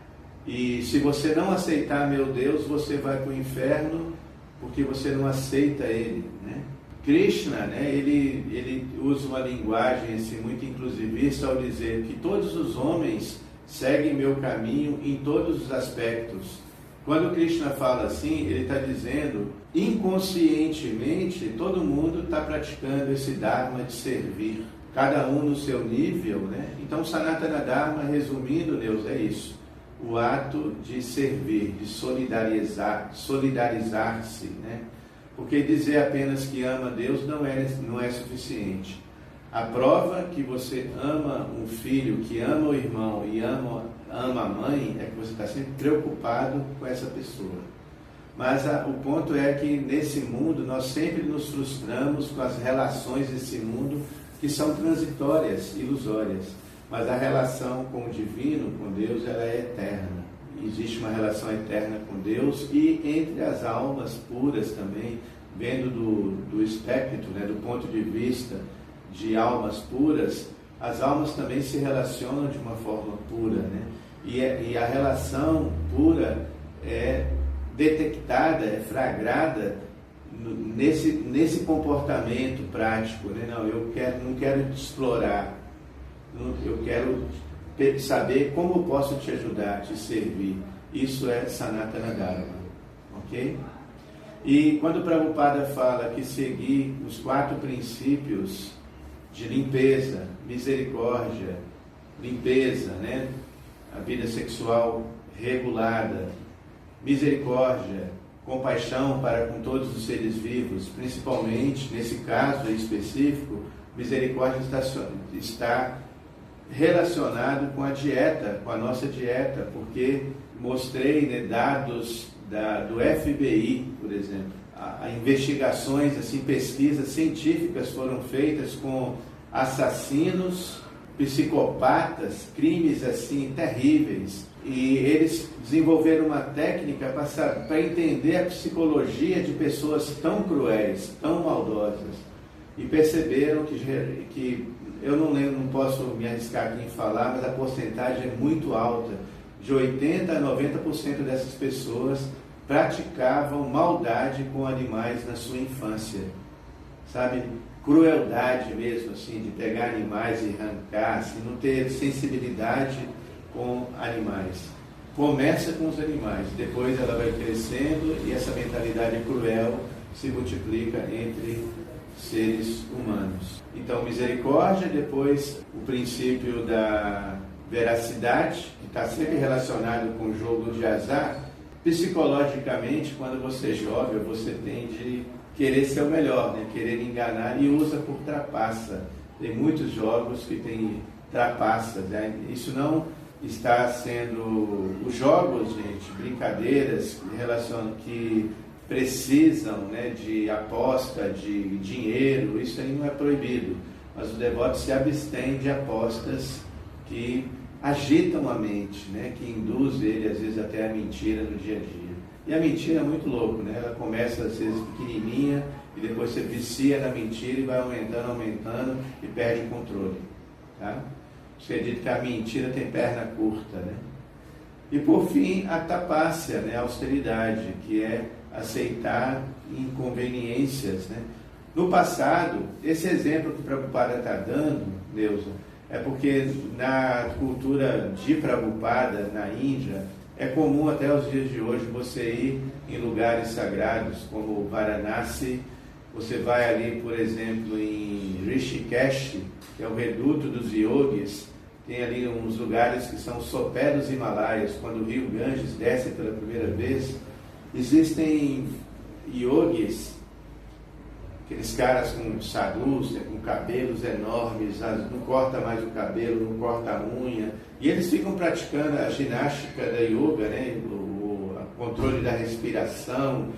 e se você não aceitar meu Deus, você vai para o inferno, porque você não aceita Ele, né? Krishna, né, ele usa uma linguagem assim, muito inclusivista ao dizer que todos os homens seguem meu caminho em todos os aspectos. Quando Krishna fala assim, ele está dizendo, inconscientemente, todo mundo está praticando esse Dharma de servir, cada um no seu nível, né? Então, Sanatana Dharma, resumindo, Deus, é isso, o ato de servir, de solidarizar-se, né? Porque dizer apenas que ama Deus não é suficiente. A prova que você ama um filho, que ama o irmão e ama a mãe, é que você está sempre preocupado com essa pessoa. Mas o ponto é que nesse mundo nós sempre nos frustramos com as relações desse mundo que são transitórias, ilusórias. Mas a relação com o divino, com Deus, ela é eterna. Existe uma relação eterna com Deus e entre as almas puras também, vendo do espectro, né, do ponto de vista de almas puras, as almas também se relacionam de uma forma pura, né? E a relação pura é detectada, é flagrada nesse comportamento prático, né? Não, não quero te explorar, eu quero saber como eu posso te ajudar, te servir. Isso é Sanatana Dharma, ok? E quando o Prabhupada fala que seguir os 4 princípios de limpeza, misericórdia, limpeza, né? A vida sexual regulada, misericórdia, compaixão para com todos os seres vivos, principalmente, nesse caso específico, misericórdia está relacionado com a dieta, com a nossa dieta, porque mostrei, né, dados do FBI, por exemplo, investigações, assim, pesquisas científicas foram feitas com assassinos, psicopatas, crimes assim terríveis, e eles desenvolveram uma técnica para entender a psicologia de pessoas tão cruéis, tão maldosas, e perceberam que eu não lembro, não posso me arriscar aqui em falar, mas a porcentagem é muito alta, de 80% a 90% dessas pessoas praticavam maldade com animais na sua infância, sabe? Crueldade mesmo, assim, de pegar animais e arrancar, assim, não ter sensibilidade com animais. Começa com os animais, depois ela vai crescendo e essa mentalidade cruel se multiplica entre seres humanos. Então, misericórdia, depois o princípio da veracidade, que está sempre relacionado com o jogo de azar. Psicologicamente, quando você joga, você tende a querer ser o melhor, né? Querer enganar, e usa por trapaça. Tem muitos jogos que tem trapaças, né? Isso não está sendo... Os jogos, gente, brincadeiras que precisam, né, de aposta, de dinheiro, isso aí não é proibido. Mas o devoto se abstém de apostas que agitam a mente, né, que induz ele, às vezes, até a mentira no dia a dia. E a mentira é muito louco, né? Ela começa, às vezes, pequenininha, e depois você vicia na mentira e vai aumentando e perde o controle. Tá? Você diz que a mentira tem perna curta, né? E, por fim, a tapácia, né, a austeridade, que é aceitar inconveniências, né? No passado, esse exemplo que o Prabhupada está dando, Neuza, é porque na cultura de Prabhupada, na Índia, é comum até os dias de hoje você ir em lugares sagrados, como Varanasi. Você vai ali, por exemplo, em Rishikesh, que é o reduto dos yogis. Tem ali uns lugares que são o sopé dos Himalaias, quando o rio Ganges desce pela primeira vez. Existem yogis, aqueles caras com sadhus, né, com cabelos enormes, não corta mais o cabelo, não corta a unha, e eles ficam praticando a ginástica da yoga, né, o controle da respiração,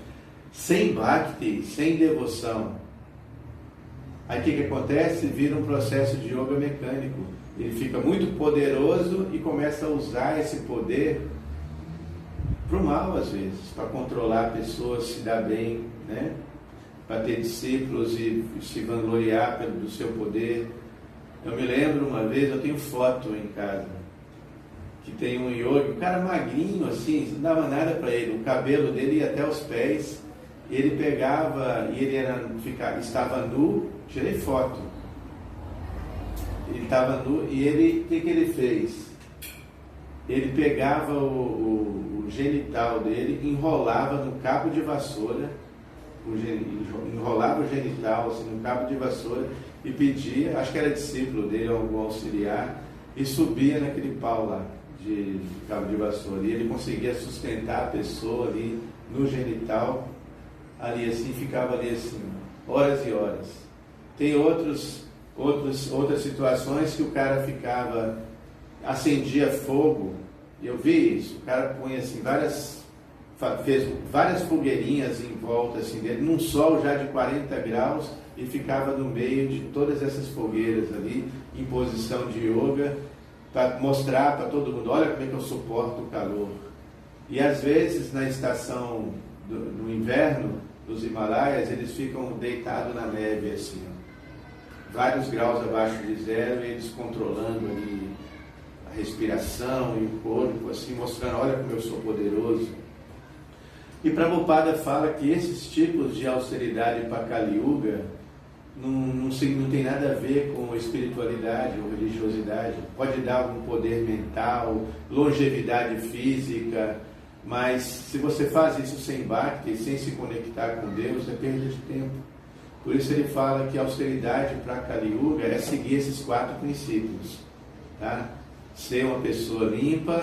sem bhakti, sem devoção. Aí o que acontece? Vira um processo de yoga mecânico. Ele fica muito poderoso e começa a usar esse poder para o mal, às vezes, para controlar pessoas, se dar bem, né? Para ter discípulos e se vangloriar do seu poder. Eu me lembro uma vez, eu tenho foto em casa, que tem um yogi, um cara magrinho assim, não dava nada para ele, o cabelo dele ia até os pés, ele pegava, e ele estava nu, tirei foto, ele estava nu, e ele, o que ele fez? Ele pegava o genital dele, enrolava no cabo de vassoura, enrolava o genital assim, no cabo de vassoura e pedia, acho que era discípulo dele, algum auxiliar, e subia naquele pau lá de cabo de vassoura, e ele conseguia sustentar a pessoa ali no genital, ali assim, ficava ali assim, horas e horas. Tem outras situações que o cara ficava, acendia fogo, eu vi isso, o cara punha assim fez várias fogueirinhas em volta assim dele, num sol já de 40 graus, e ficava no meio de todas essas fogueiras ali, em posição de yoga, para mostrar para todo mundo, olha como é que eu suporto o calor. E às vezes na estação no inverno dos Himalaias, eles ficam deitados na neve assim, ó. vários graus abaixo de zero, eles controlando ali a respiração e o corpo, assim, mostrando, olha como eu sou poderoso. E Prabhupada fala que esses tipos de austeridade para Kali Yuga não tem nada a ver com espiritualidade ou religiosidade. Pode dar algum poder mental, longevidade física, mas se você faz isso sem bhakti, sem se conectar com Deus, é perda de tempo. Por isso ele fala que a austeridade para Kali Yuga é seguir esses 4 princípios. Tá? Ser uma pessoa limpa,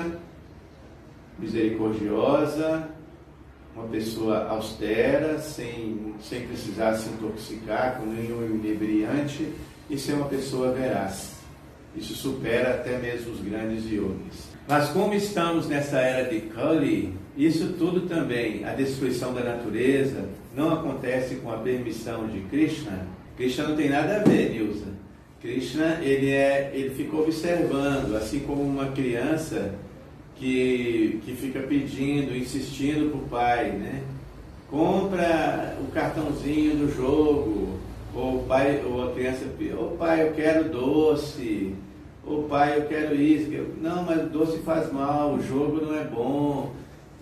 misericordiosa, uma pessoa austera, sem precisar se intoxicar com nenhum inebriante, e ser uma pessoa veraz. Isso supera até mesmo os grandes yogis. Mas como estamos nessa era de Kali, isso tudo também, a destruição da natureza, não acontece com a permissão de Krishna. Krishna não tem nada a ver, Nilza. Krishna, ele fica observando, assim como uma criança que fica pedindo, insistindo para o pai, né? Compra o cartãozinho do jogo, ou o pai, ou a criança, ô pai, eu quero doce, ô pai, eu quero isso. Não, mas o doce faz mal, o jogo não é bom.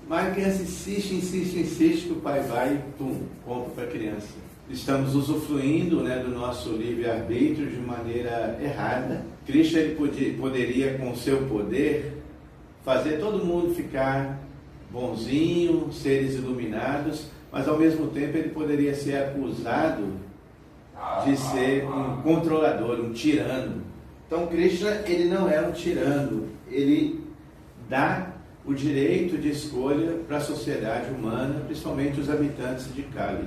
Mas a criança insiste, que o pai vai e pum, compra para a criança. Estamos usufruindo, né, do nosso livre-arbítrio de maneira errada. Krishna ele poderia, com o seu poder, fazer todo mundo ficar bonzinho, seres iluminados, mas ao mesmo tempo ele poderia ser acusado de ser um controlador, um tirano. Então Krishna, ele não é um tirano, ele dá o direito de escolha para a sociedade humana, principalmente os habitantes de Kali.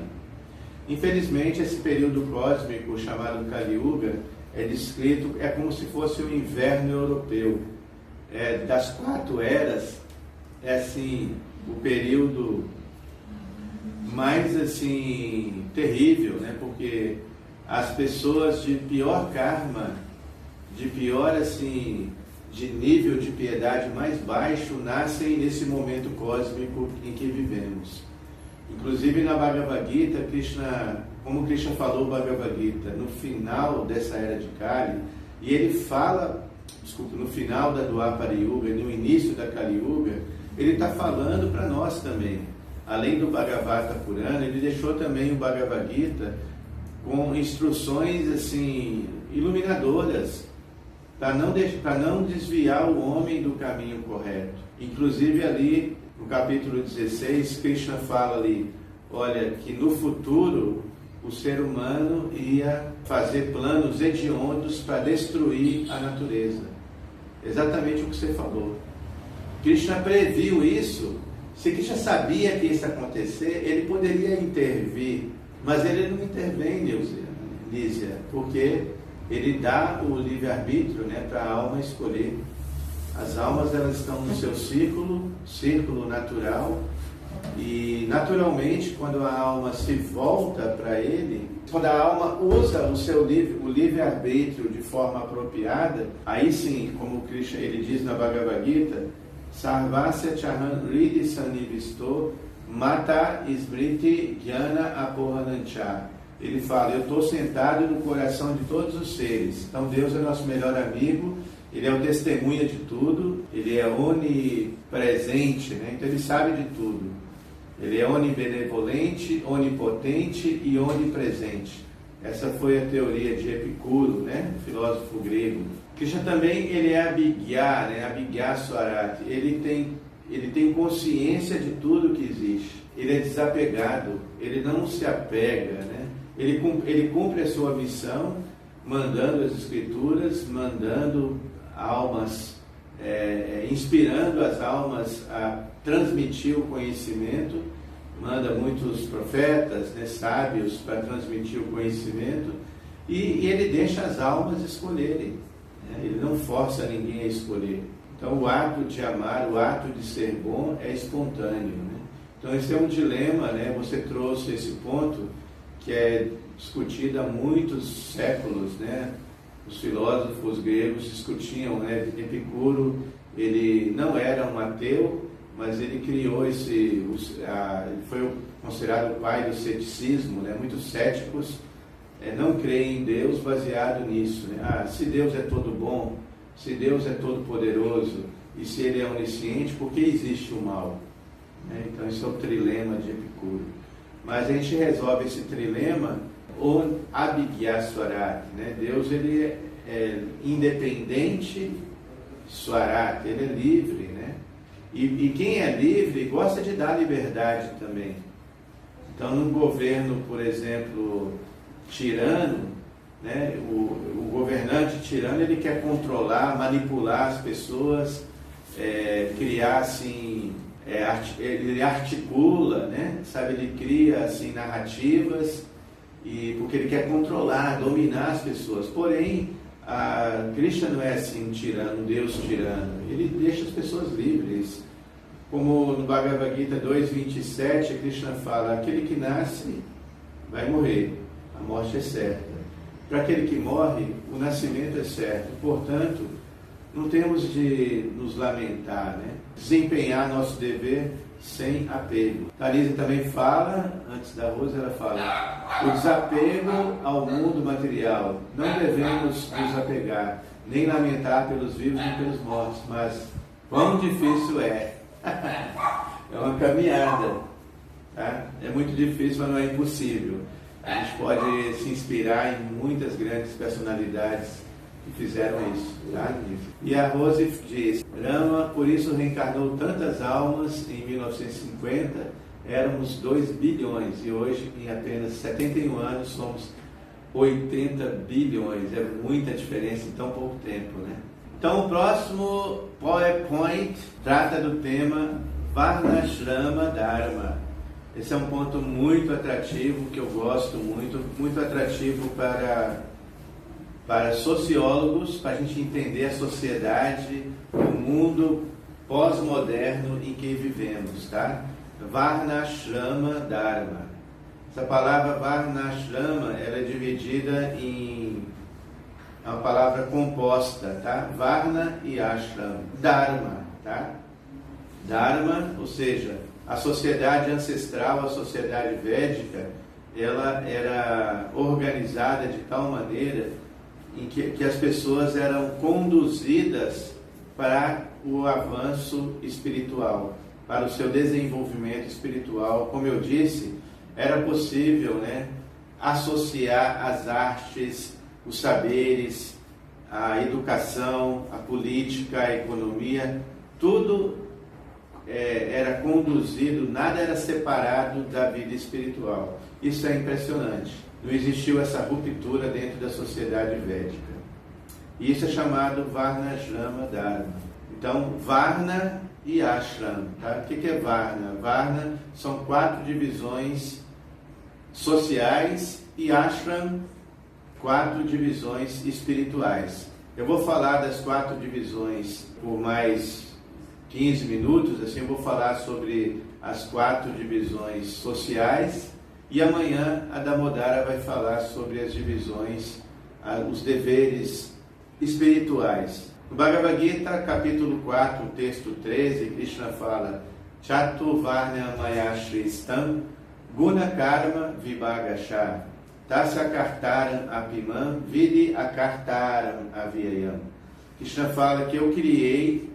Infelizmente, esse período cósmico chamado Kali Yuga é descrito, é como se fosse o inverno europeu. Das 4 eras, é assim, o período mais assim terrível, né? Porque as pessoas de pior karma, de pior assim, de nível de piedade mais baixo, nascem nesse momento cósmico em que vivemos. Inclusive na Bhagavad Gita, como Krishna falou Bhagavad Gita, no final dessa era de Kali, e ele fala, no final da Dwapara Yuga e no início da Kali Yuga, ele está falando para nós também. Além do Bhagavata Purana, ele deixou também o Bhagavad Gita com instruções assim iluminadoras para não desviar o homem do caminho correto. Inclusive ali no capítulo 16, Krishna fala ali, olha, que no futuro o ser humano ia fazer planos hediondos para destruir a natureza. Exatamente o que você falou. Krishna previu isso. Se Krishna sabia que isso ia acontecer, ele poderia intervir, mas ele não intervém, Nízia, porque ele dá o livre-arbítrio, né, para a alma escolher. As almas, elas estão no seu círculo natural, e naturalmente, quando a alma se volta para ele, quando a alma usa o livre-arbítrio de forma apropriada, aí sim, como Krishna ele diz na Bhagavad Gita, Sarvasya Chahan Ridi Sanivisto Mata Smriti Jnana Apohanancha. Ele fala, eu estou sentado no coração de todos os seres. Então Deus é nosso melhor amigo, Ele é o testemunha de tudo, Ele é onipresente, né? Então Ele sabe de tudo. Ele é onibenevolente, onipotente e onipresente. Essa foi a teoria de Epicuro, né? Filósofo grego. Krishna também, ele é Abhigya, né? Abhigya Swarati. Ele tem consciência de tudo que existe. Ele é desapegado, ele não se apega, né? Ele cumpre a sua missão, mandando as escrituras, mandando almas, inspirando as almas a transmitir o conhecimento, manda muitos profetas, né, sábios para transmitir o conhecimento, e ele deixa as almas escolherem, né? Ele não força ninguém a escolher. Então o ato de amar, o ato de ser bom é espontâneo, né? Então esse é um dilema, né? Você trouxe esse ponto que é discutido há muitos séculos, né? Os filósofos gregos discutiam, né? Epicuro, ele não era um ateu, mas ele criou ele foi considerado o pai do ceticismo, né? Muitos céticos não creem em Deus baseado nisso, né? Se Deus é todo bom, se Deus é todo poderoso e se Ele é onisciente, por que existe o mal? Então esse é o trilema de Epicuro. Mas a gente resolve esse trilema on abhyasarat, né? Deus ele é independente, swarat, ele é livre, né? E quem é livre gosta de dar liberdade também. Então, num governo, por exemplo, tirano, né? O governante tirano ele quer controlar, manipular as pessoas, criar assim, ele articula, né? Sabe, ele cria assim narrativas porque ele quer controlar, dominar as pessoas. Porém, Krishna não é assim um tirano, um Deus tirano. Ele deixa as pessoas livres. Como no Bhagavad Gita 2.27, Krishna fala: aquele que nasce vai morrer, a morte é certa. Para aquele que morre, o nascimento é certo. Portanto, não temos de nos lamentar, né? Desempenhar nosso dever sem apego. A Lisa também fala, antes da Rosa, ela fala: o desapego ao mundo material. Não devemos nos apegar, nem lamentar pelos vivos nem pelos mortos, mas quão difícil é. É uma caminhada, tá? É muito difícil, mas não é impossível. A gente pode se inspirar em muitas grandes personalidades que fizeram isso, tá? E a Rose diz: Rama, por isso reencarnou tantas almas. Em 1950 éramos 2 bilhões e hoje, em apenas 71 anos, somos 80 bilhões. É muita diferença em tão pouco tempo, né? Então, o próximo PowerPoint trata do tema Varnashrama Dharma. Esse é um ponto muito atrativo, que eu gosto muito, muito atrativo para sociólogos, para a gente entender a sociedade, o mundo pós-moderno em que vivemos, tá? Varnashrama Dharma. Essa palavra Varnashrama, ela é dividida é uma palavra composta, tá? Varna e Ashram. Dharma, tá? Dharma, ou seja, a sociedade ancestral, a sociedade védica, ela era organizada de tal maneira em que as pessoas eram conduzidas para o avanço espiritual, para o seu desenvolvimento espiritual. Como eu disse, era possível, né, associar as artes, os saberes, a educação, a política, a economia, tudo era conduzido, nada era separado da vida espiritual. Isso é impressionante. Não existiu essa ruptura dentro da sociedade védica. E isso é chamado Varnashrama Dharma. Então, Varna e Ashram. Tá? O que é Varna? Varna são 4 divisões sociais e Ashram, 4 divisões espirituais. Eu vou falar das 4 divisões por mais 15 minutos, assim eu vou falar sobre as 4 divisões sociais, e amanhã a Damodara vai falar sobre as divisões, os deveres espirituais. No Bhagavad Gita, capítulo 4, texto 13, Krishna fala: Chatuvarna Mayashristam Guna Karma Vibhagasha Tasya Kartaram Apimam Vidi Akartaram Avyayam. Krishna fala que eu criei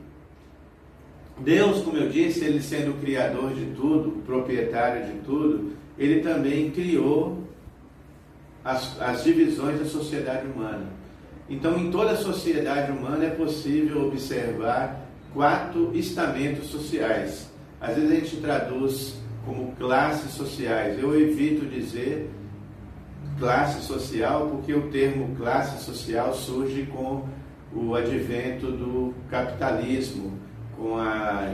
Deus, como eu disse, ele sendo o criador de tudo, o proprietário de tudo, ele também criou as divisões da sociedade humana. Então, em toda a sociedade humana é possível observar 4 estamentos sociais. Às vezes a gente traduz como classes sociais. Eu evito dizer classe social, porque o termo classe social surge com o advento do capitalismo, com a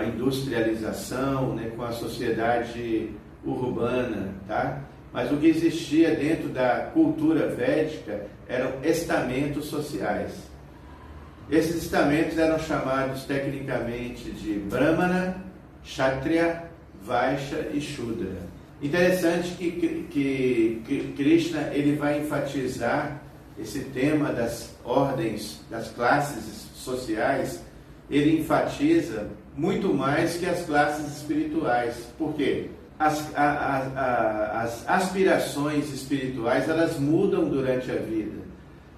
industrialização, né, com a sociedade urbana, tá? Mas o que existia dentro da cultura védica eram estamentos sociais. Esses estamentos eram chamados tecnicamente de Brahmana, Kshatriya, Vaishya e Shudra. Interessante que Krishna ele vai enfatizar esse tema das ordens, das classes sociais, ele enfatiza muito mais que as classes espirituais. Por quê? as aspirações espirituais, elas mudam durante a vida,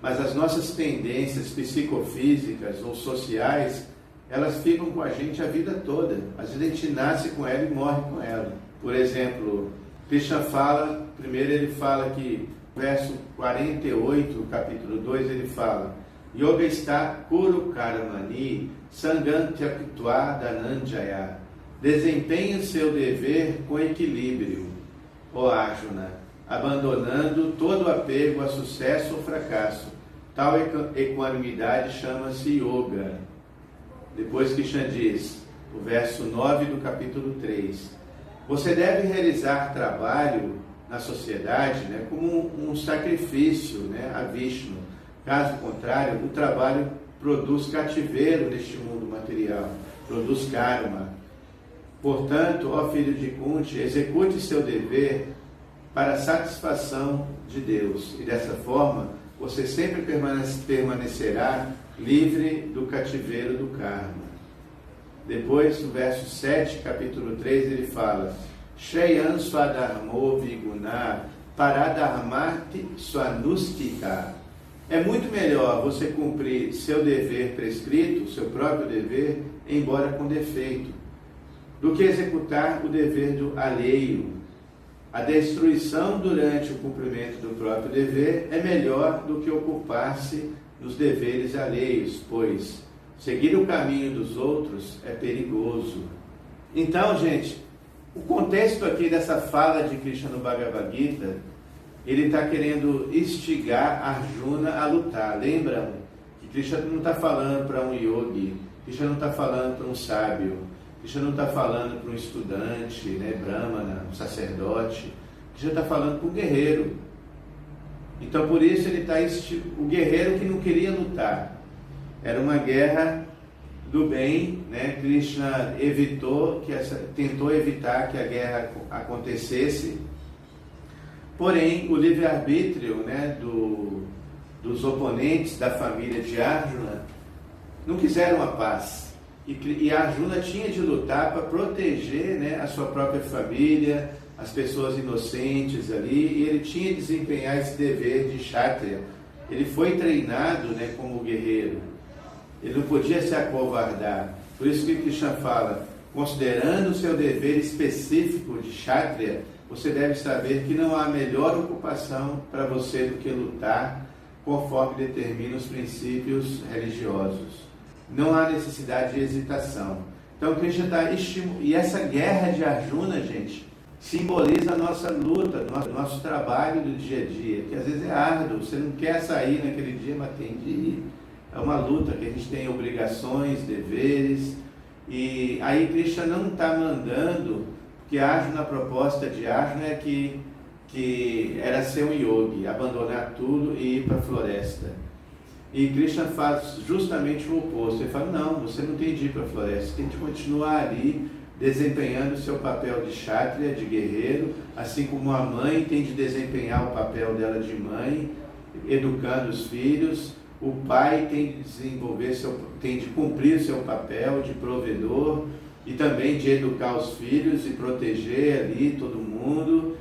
mas as nossas tendências psicofísicas ou sociais, elas ficam com a gente a vida toda. Às vezes a gente nasce com ela e morre com ela. Por exemplo, Krishna fala, primeiro ele fala que, verso 48, capítulo 2, ele fala: Yoga está kuru karmani sangantyakutva dhananjaya. Desempenhe o seu dever com equilíbrio, ó Arjuna, abandonando todo apego a sucesso ou fracasso. Tal equanimidade chama-se yoga. Depois Krishna diz, o verso 9 do capítulo 3, você deve realizar trabalho na sociedade, né, como um sacrifício, né, a Vishnu. Caso contrário, o trabalho produz cativeiro neste mundo material, produz karma. Portanto, ó filho de Kunti, execute seu dever para a satisfação de Deus. E dessa forma, você sempre permanecerá livre do cativeiro do karma. Depois, no verso 7, capítulo 3, ele fala: Shreyan swadharmo viguna paradharmati swanustita. É muito melhor você cumprir seu dever prescrito, seu próprio dever, embora com defeito, do que executar o dever do alheio. A destruição durante o cumprimento do próprio dever é melhor do que ocupar-se dos deveres alheios, pois seguir o caminho dos outros é perigoso. Então, gente, o contexto aqui dessa fala de Krishna no Bhagavad Gita, ele está querendo instigar Arjuna a lutar. Lembram que Krishna não está falando para um yogi, Krishna não está falando para um sábio, Krishna não está falando para um estudante, né, brahmana, um sacerdote. Krishna está falando para um guerreiro. Então, por isso ele está o guerreiro que não queria lutar. Era uma guerra do bem, né? Krishna tentou evitar que a guerra acontecesse. Porém, o livre-arbítrio, né, dos oponentes da família de Arjuna não quiseram a paz. E Arjuna tinha de lutar para proteger, né, a sua própria família, as pessoas inocentes ali, e ele tinha de desempenhar esse dever de Kshatriya. Ele foi treinado, né, como guerreiro. Ele não podia se acovardar. Por isso que Krishna fala, considerando o seu dever específico de Kshatriya, você deve saber que não há melhor ocupação para você do que lutar conforme determinam os princípios religiosos. Não há necessidade de hesitação. Então Krishna está estimulando. E essa guerra de Arjuna, gente, simboliza a nossa luta, nosso trabalho do dia a dia, que às vezes é árduo. Você não quer sair naquele dia, mas tem de ir. É uma luta que a gente tem obrigações, deveres. E aí Krishna não está mandando, porque Arjuna, a proposta de Arjuna é que era ser um yogi, abandonar tudo e ir para a floresta. E Krishna faz justamente o oposto. Ele fala, não, você não tem de ir para a floresta, você tem de continuar ali, desempenhando o seu papel de kshatriya, de guerreiro, assim como a mãe tem de desempenhar o papel dela de mãe, educando os filhos. O pai tem de cumprir o seu papel de provedor e também de educar os filhos e proteger ali todo mundo.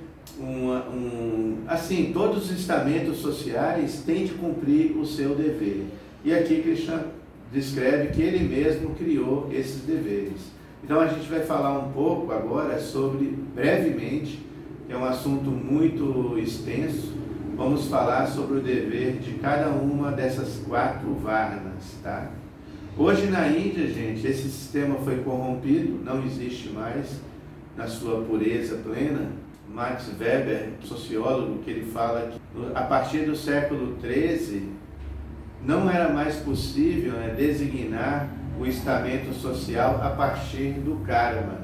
Assim, todos os estamentos sociais têm de cumprir o seu dever. E aqui Krishna descreve que ele mesmo criou esses deveres. Então a gente vai falar um pouco agora sobre, brevemente, que é um assunto muito extenso, vamos falar sobre o dever de cada uma dessas 4 varnas, tá? Hoje na Índia, gente, esse sistema foi corrompido, não existe mais na sua pureza plena. Max Weber, sociólogo, que ele fala que a partir do século XIII não era mais possível, né, designar o estamento social a partir do karma.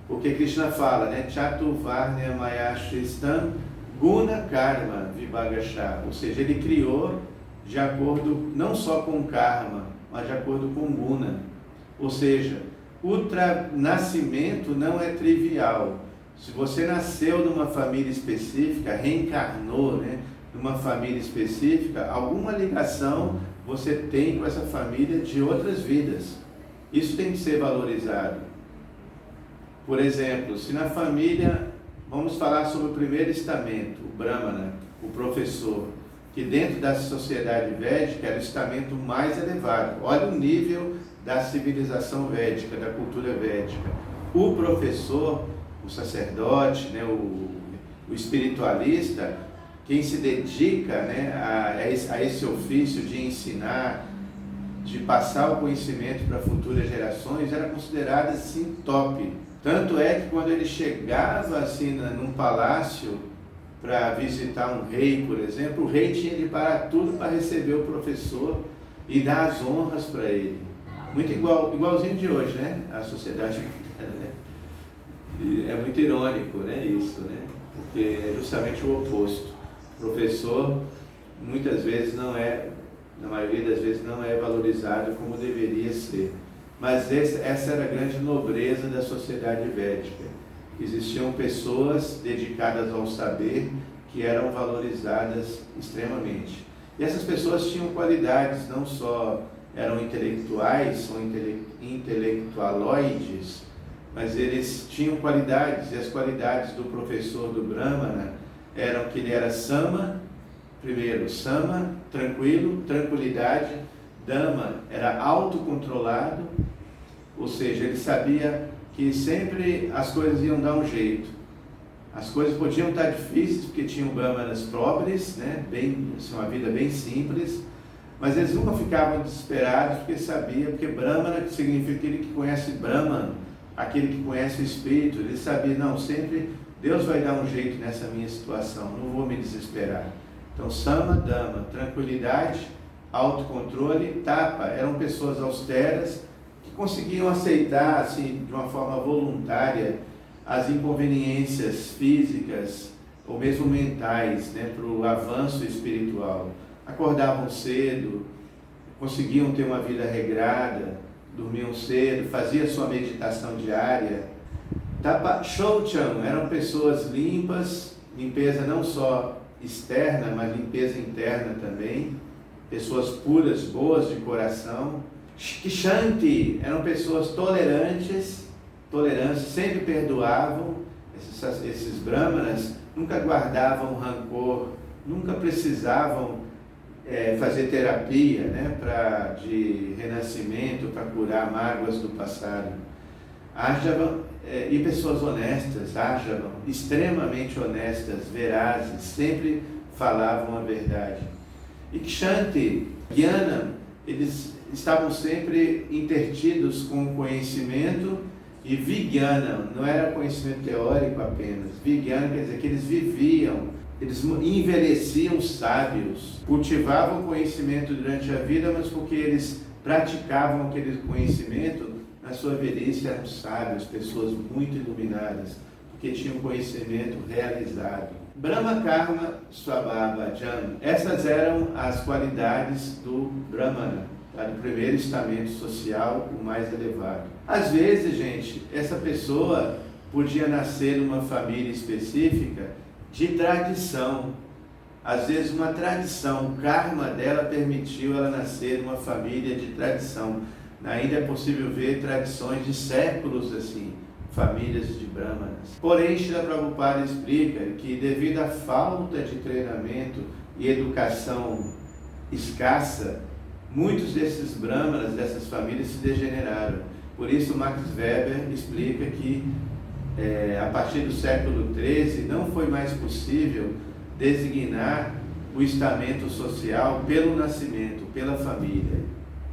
Porque Krishna fala, né, Chaturvarnya Mayashristam Guna Karma Vibhagasha, ou seja, ele criou de acordo não só com karma, mas de acordo com guna. Ou seja, o nascimento não é trivial. Se você nasceu numa família específica, reencarnou, né, numa família específica, alguma ligação você tem com essa família de outras vidas. Isso tem que ser valorizado. Por exemplo, se na família, vamos falar sobre o primeiro estamento, o Brahmana, o professor, que dentro da sociedade védica era o estamento mais elevado. Olha o nível da civilização védica, da cultura védica. O professor, o sacerdote, né, o espiritualista, quem se dedica, né, a esse ofício de ensinar, de passar o conhecimento para futuras gerações, era considerado assim top. Tanto é que quando ele chegava assim num palácio para visitar um rei, por exemplo, o rei tinha de parar tudo para receber o professor e dar as honras para ele. Muito igualzinho de hoje, né? A sociedade, né? E é muito irônico, né, isso, né? Porque é justamente o oposto. O professor, muitas vezes na maioria das vezes não é valorizado como deveria ser. Mas essa era a grande nobreza da sociedade védica. Existiam pessoas dedicadas ao saber que eram valorizadas extremamente. E essas pessoas tinham qualidades, não só eram intelectuais, são intelectualoides, mas eles tinham qualidades, e as qualidades do professor do Brahmana eram que ele era sama, primeiro, sama, tranquilo, tranquilidade, dama, era autocontrolado, ou seja, ele sabia que sempre as coisas iam dar um jeito. As coisas podiam estar difíceis, porque tinham brahmanas pobres, né? Uma vida bem simples, mas eles nunca ficavam desesperados, porque Brahmana significa aquele que conhece Brahman, aquele que conhece o Espírito. Ele sabia, não, sempre Deus vai dar um jeito nessa minha situação, não vou me desesperar. Então, sama, dama, tranquilidade, autocontrole, tapa, eram pessoas austeras que conseguiam aceitar, assim, de uma forma voluntária, as inconveniências físicas ou mesmo mentais, né, para o avanço espiritual. Acordavam cedo, conseguiam ter uma vida regrada, dormiam cedo, faziam sua meditação diária. Tapa Shoucham, eram pessoas limpas, limpeza não só externa, mas limpeza interna também, pessoas puras, boas de coração. Kshanti, eram pessoas tolerantes, sempre perdoavam. Esses brahmanas nunca guardavam rancor, nunca precisavam fazer terapia, né, de renascimento, para curar mágoas do passado. Arjavam, e pessoas honestas, Arjavam, extremamente honestas, verazes, sempre falavam a verdade. E Kshanti, Jnana, eles estavam sempre intertidos com o conhecimento, e Vijnana, não era conhecimento teórico apenas, Vijnana quer dizer que eles viviam, eles envelheciam sábios, cultivavam conhecimento durante a vida, mas porque eles praticavam aquele conhecimento, na sua velhice eram sábios, pessoas muito iluminadas, porque tinham conhecimento realizado. Brahma Karma Swabhava Jan, essas eram as qualidades do Brahmana, tá? Do primeiro estamento social, o mais elevado. Às vezes, gente, essa pessoa podia nascer numa família específica de tradição. Às vezes uma tradição, o karma dela permitiu ela nascer numa família de tradição. Ainda é possível ver tradições de séculos assim, famílias de brahmanas. Porém, Srila Prabhupada explica que devido à falta de treinamento e educação escassa, muitos desses brahmanas, dessas famílias, se degeneraram. Por isso, Max Weber explica que a partir do século XIII não foi mais possível designar o estamento social pelo nascimento, pela família,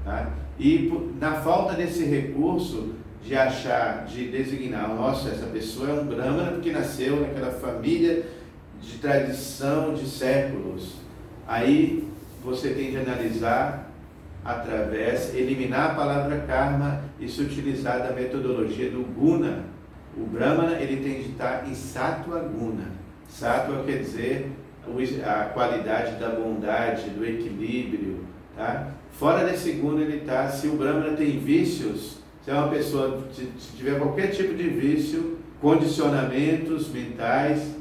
tá? E na falta desse recurso de designar, nossa, essa pessoa é um brahmana porque nasceu naquela família de tradição de séculos, aí você tem de analisar eliminar a palavra karma e se utilizar da metodologia do guna. O brahmana, ele tem de estar em sattva guna. Sattva quer dizer a qualidade da bondade, do equilíbrio, tá? Fora desse guna ele está, se o brahmana tem vícios, se é uma pessoa, se tiver qualquer tipo de vício, condicionamentos mentais,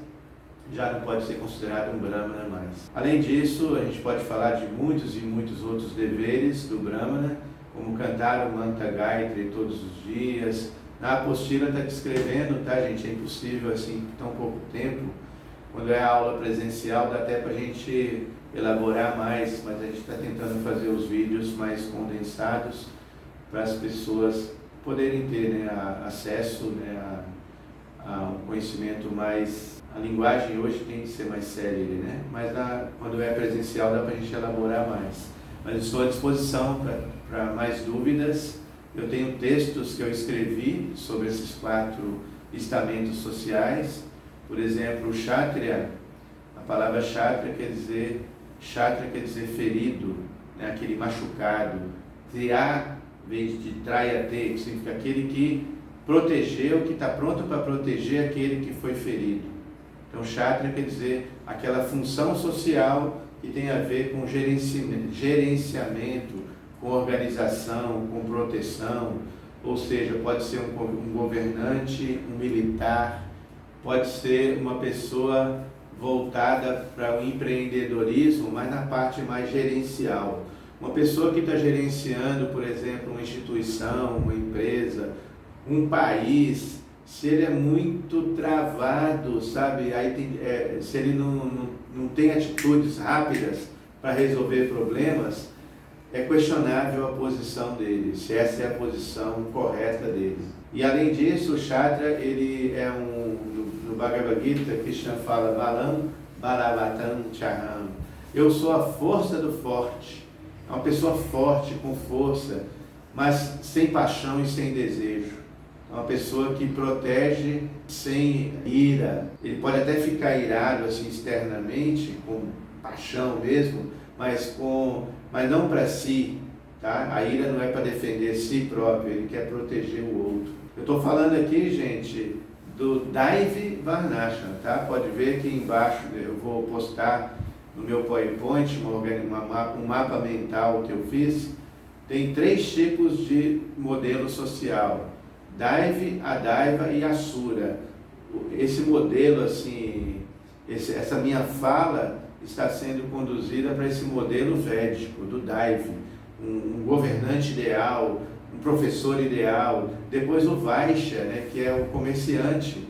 já não pode ser considerado um brahmana mais. Além disso, a gente pode falar de muitos e muitos outros deveres do brahmana, como cantar o mantra Gayatri todos os dias, Na apostila está descrevendo, tá, gente? É impossível assim, tão pouco tempo. Quando é a aula presencial, dá até para a gente elaborar mais, mas a gente está tentando fazer os vídeos mais condensados para as pessoas poderem ter, né, acesso, né, a um conhecimento mais... A linguagem hoje tem que ser mais célere, né? Mas quando é presencial dá para a gente elaborar mais. Mas estou à disposição para mais dúvidas. Eu tenho textos que eu escrevi sobre esses 4 estamentos sociais. Por exemplo, o Kshatriya, a palavra Kshatriya quer dizer ferido, né? Aquele machucado. Triya vem de Trayate, que significa aquele que protegeu, que está pronto para proteger aquele que foi ferido. Então, Kshatriya quer dizer aquela função social que tem a ver com gerenciamento, com organização, com proteção, ou seja, pode ser um governante, um militar, pode ser uma pessoa voltada para o empreendedorismo, mas na parte mais gerencial. Uma pessoa que está gerenciando, por exemplo, uma instituição, uma empresa, um país, se ele é muito travado, sabe? Se ele não tem atitudes rápidas para resolver problemas, é questionável a posição dele, se essa é a posição correta dele. E além disso, o Kshatriya, ele é no Bhagavad Gita, Krishna fala, Balam Balavatam Chaham. Eu sou a força do forte. É uma pessoa forte, com força, mas sem paixão e sem desejo. É uma pessoa que protege sem ira. Ele pode até ficar irado assim externamente, com paixão mesmo, mas não para si, tá? A ira não é para defender si próprio, ele quer proteger o outro. Eu estou falando aqui, gente, do Daivi Varnashram, tá? Pode ver aqui embaixo, eu vou postar no meu PowerPoint um mapa mental que eu fiz. Tem 3 tipos de modelo social: Daivi, Adaiva e Asura. Esse modelo, assim, essa minha fala está sendo conduzida para esse modelo védico, do Daivi, um governante ideal, um professor ideal. Depois o Vaishya, né, que é o comerciante,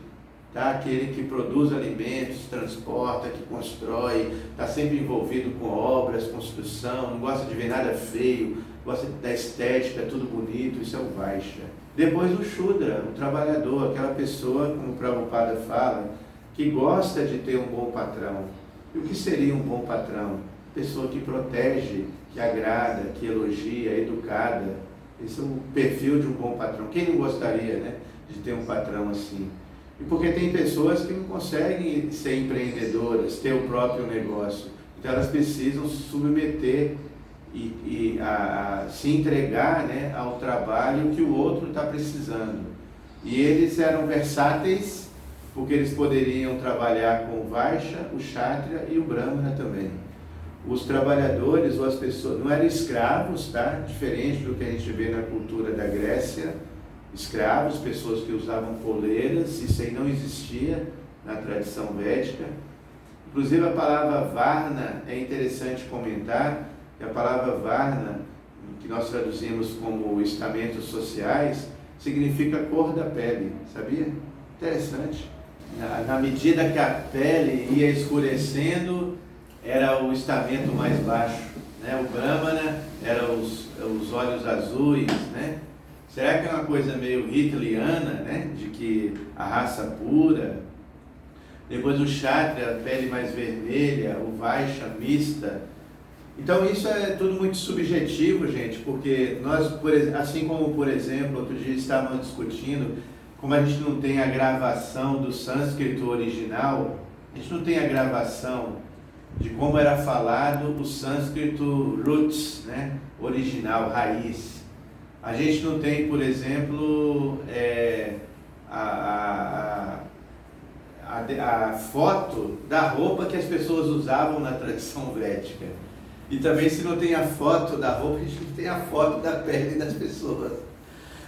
tá? Aquele que produz alimentos, transporta, que constrói, está sempre envolvido com obras, construção, não gosta de ver nada feio, gosta da estética, tudo bonito, isso é o Vaishya. Depois o Shudra, o trabalhador, aquela pessoa, como o Prabhupada fala, que gosta de ter um bom patrão. E o que seria um bom patrão? Pessoa que protege, que agrada, que elogia, educada. Esse é o perfil de um bom patrão. Quem não gostaria, né, de ter um patrão assim? E porque tem pessoas que não conseguem ser empreendedoras, ter o próprio negócio. Então elas precisam se submeter e se entregar, né, ao trabalho que o outro está precisando. E eles eram versáteis, porque eles poderiam trabalhar com o Vaishya, o Kshatriya e o Brahmana também. Os trabalhadores ou as pessoas não eram escravos, tá? Diferente do que a gente vê na cultura da Grécia. Escravos, pessoas que usavam coleiras, isso aí não existia na tradição védica. Inclusive a palavra Varna é interessante comentar, que a palavra Varna, que nós traduzimos como estamentos sociais, significa cor da pele, sabia? Interessante. Na medida que a pele ia escurecendo, era o estamento mais baixo, né? O Brahmana era os olhos azuis, né? Será que é uma coisa meio hitleriana, né? De que a raça pura? Depois o Kshatriya, a pele mais vermelha, o Vaishya, mista. Então isso é tudo muito subjetivo, gente, porque nós, assim como, por exemplo, outro dia estávamos discutindo, como a gente não tem a gravação do sânscrito original, a gente não tem a gravação de como era falado o sânscrito roots, né, original, raiz. A gente não tem, por exemplo, a foto da roupa que as pessoas usavam na tradição védica. E também, se não tem a foto da roupa, a gente não tem a foto da pele das pessoas.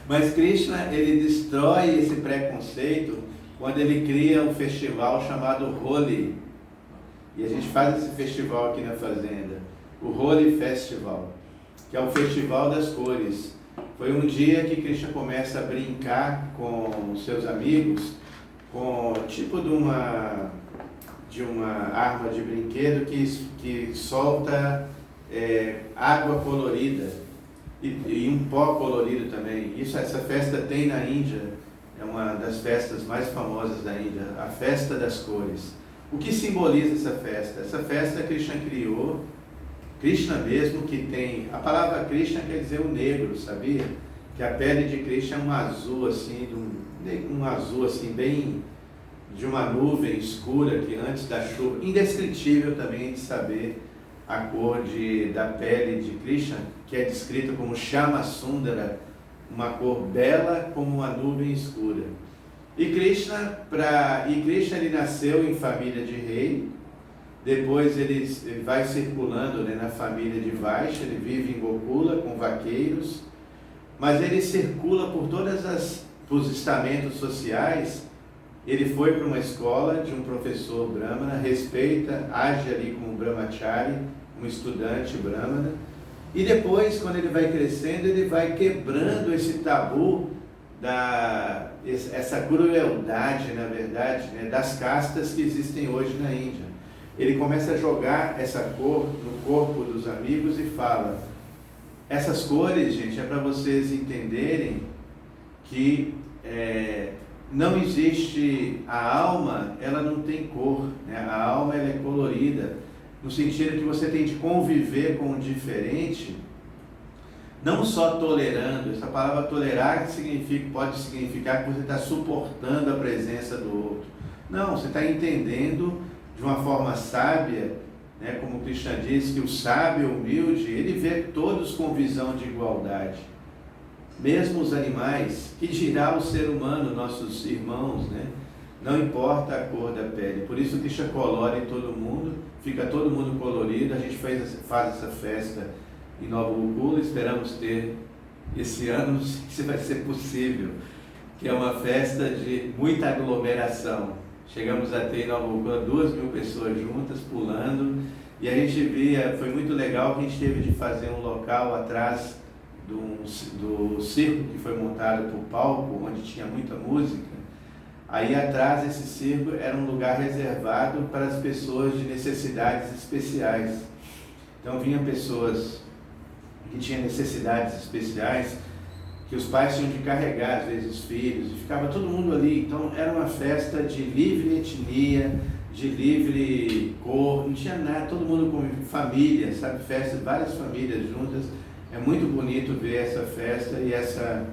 Mas Krishna, ele destrói esse preconceito quando ele cria um festival chamado Holi. E a gente faz esse festival aqui na fazenda, o Holi Festival, que é o festival das cores. Foi um dia que Krishna começa a brincar com os seus amigos, com tipo de uma arma de brinquedo que solta água colorida e um pó colorido também. Essa festa tem na Índia, é uma das festas mais famosas da Índia, a festa das cores. O que simboliza essa festa? Essa festa Krishna criou, Krishna mesmo, que tem... A palavra Krishna quer dizer o negro, sabia? Que a pele de Krishna é um azul assim, um azul assim, bem de uma nuvem escura que antes da chuva, indescritível também de saber a cor da pele de Krishna, que é descrita como Shama Sundara, uma cor bela como uma nuvem escura. E Krishna ele nasceu em família de rei, depois ele vai circulando, né, na família de Vaishya, ele vive em Gokula com vaqueiros, mas ele circula por os estamentos sociais. Ele foi para uma escola de um professor brahmana, age ali como brahmachari, um estudante brahmana, e depois, quando ele vai crescendo, ele vai quebrando esse tabu, essa crueldade, na verdade, né, das castas que existem hoje na Índia. Ele começa a jogar essa cor no corpo dos amigos e fala: essas cores, gente, é para vocês entenderem que não existe, a alma, ela não tem cor, né? A alma ela é colorida, no sentido que você tem de conviver com o diferente, não só tolerando. Essa palavra tolerar pode significar que você está suportando a presença do outro. Não, você está entendendo de uma forma sábia, né? Como Krishna diz, que o sábio, humilde, ele vê todos com visão de igualdade. Mesmo os animais, que dirá o ser humano, nossos irmãos, né? Não importa a cor da pele. Por isso Krishna colore todo mundo, fica todo mundo colorido. A gente faz essa festa em Nova Gokula, esperamos ter esse ano, se vai ser possível, que é uma festa de muita aglomeração. Chegamos a ter em Nova Gokula 2.000 pessoas juntas, pulando, e a gente via, foi muito legal que a gente teve de fazer um local atrás do circo que foi montado por palco, onde tinha muita música. Aí atrás desse circo era um lugar reservado para as pessoas de necessidades especiais. Então vinham pessoas que tinham necessidades especiais, que os pais tinham de carregar, às vezes, os filhos, e ficava todo mundo ali. Então era uma festa de livre etnia, de livre cor, não tinha nada, todo mundo com família, sabe? Festa, várias famílias juntas. É muito bonito ver essa festa e essa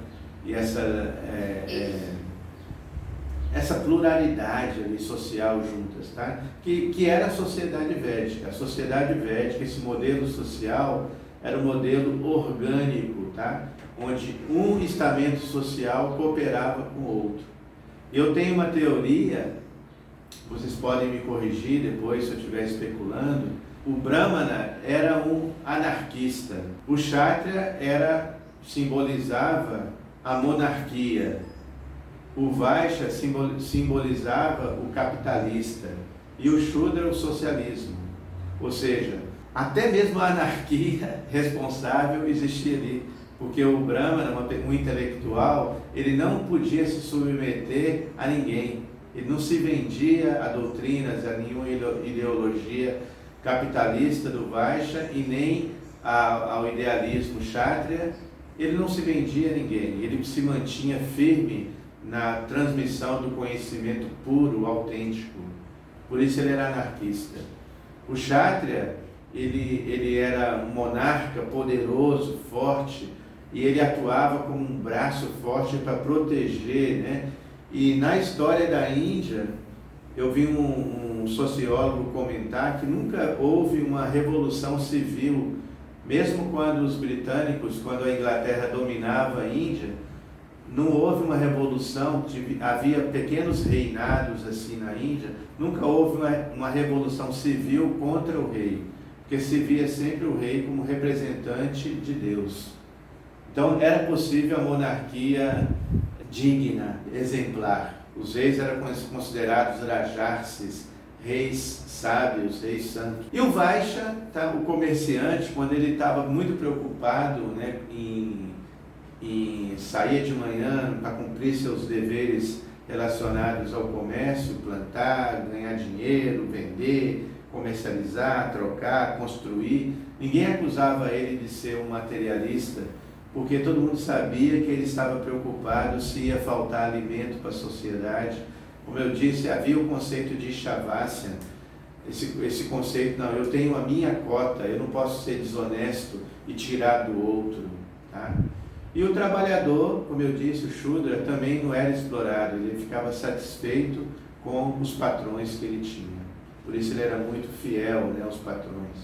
pluralidade ali social juntas, tá? Que era a sociedade védica. A sociedade védica, esse modelo social, era um modelo orgânico, tá? Onde um estamento social cooperava com o outro. Eu tenho uma teoria, vocês podem me corrigir depois se eu estiver especulando. O Brahmana era um anarquista, o Kshatriya simbolizava a monarquia, o Vaishya simbolizava o capitalista e o Shudra o socialismo. Ou seja, até mesmo a anarquia responsável existia ali, porque o Brahmana, um intelectual, ele não podia se submeter a ninguém, ele não se vendia a doutrinas, a nenhuma ideologia capitalista do Vaishya e nem ao idealismo Kshatriya. Ele não se vendia a ninguém, ele se mantinha firme na transmissão do conhecimento puro, autêntico. Por isso ele era anarquista. O Kshatriya, ele era um monarca poderoso, forte, e ele atuava como um braço forte para proteger, né? E na história da Índia, eu vi um sociólogo comentar que nunca houve uma revolução civil, mesmo quando os britânicos, quando a Inglaterra dominava a Índia, não houve uma revolução, havia pequenos reinados assim na Índia, nunca houve uma revolução civil contra o rei, porque se via sempre o rei como representante de Deus. Então era possível a monarquia digna, exemplar. Os reis eram considerados rajarsis, reis sábios, reis santos. E o Vaishya, o comerciante, quando ele estava muito preocupado, né, em saía de manhã para cumprir seus deveres relacionados ao comércio, plantar, ganhar dinheiro, vender, comercializar, trocar, construir. Ninguém acusava ele de ser um materialista, porque todo mundo sabia que ele estava preocupado se ia faltar alimento para a sociedade. Como eu disse, havia o conceito de Shavasya, esse conceito, não, eu tenho a minha cota, eu não posso ser desonesto e tirar do outro. Tá? E o trabalhador, como eu disse, o Shudra, também não era explorado, ele ficava satisfeito com os patrões que ele tinha. Por isso ele era muito fiel, né, aos patrões.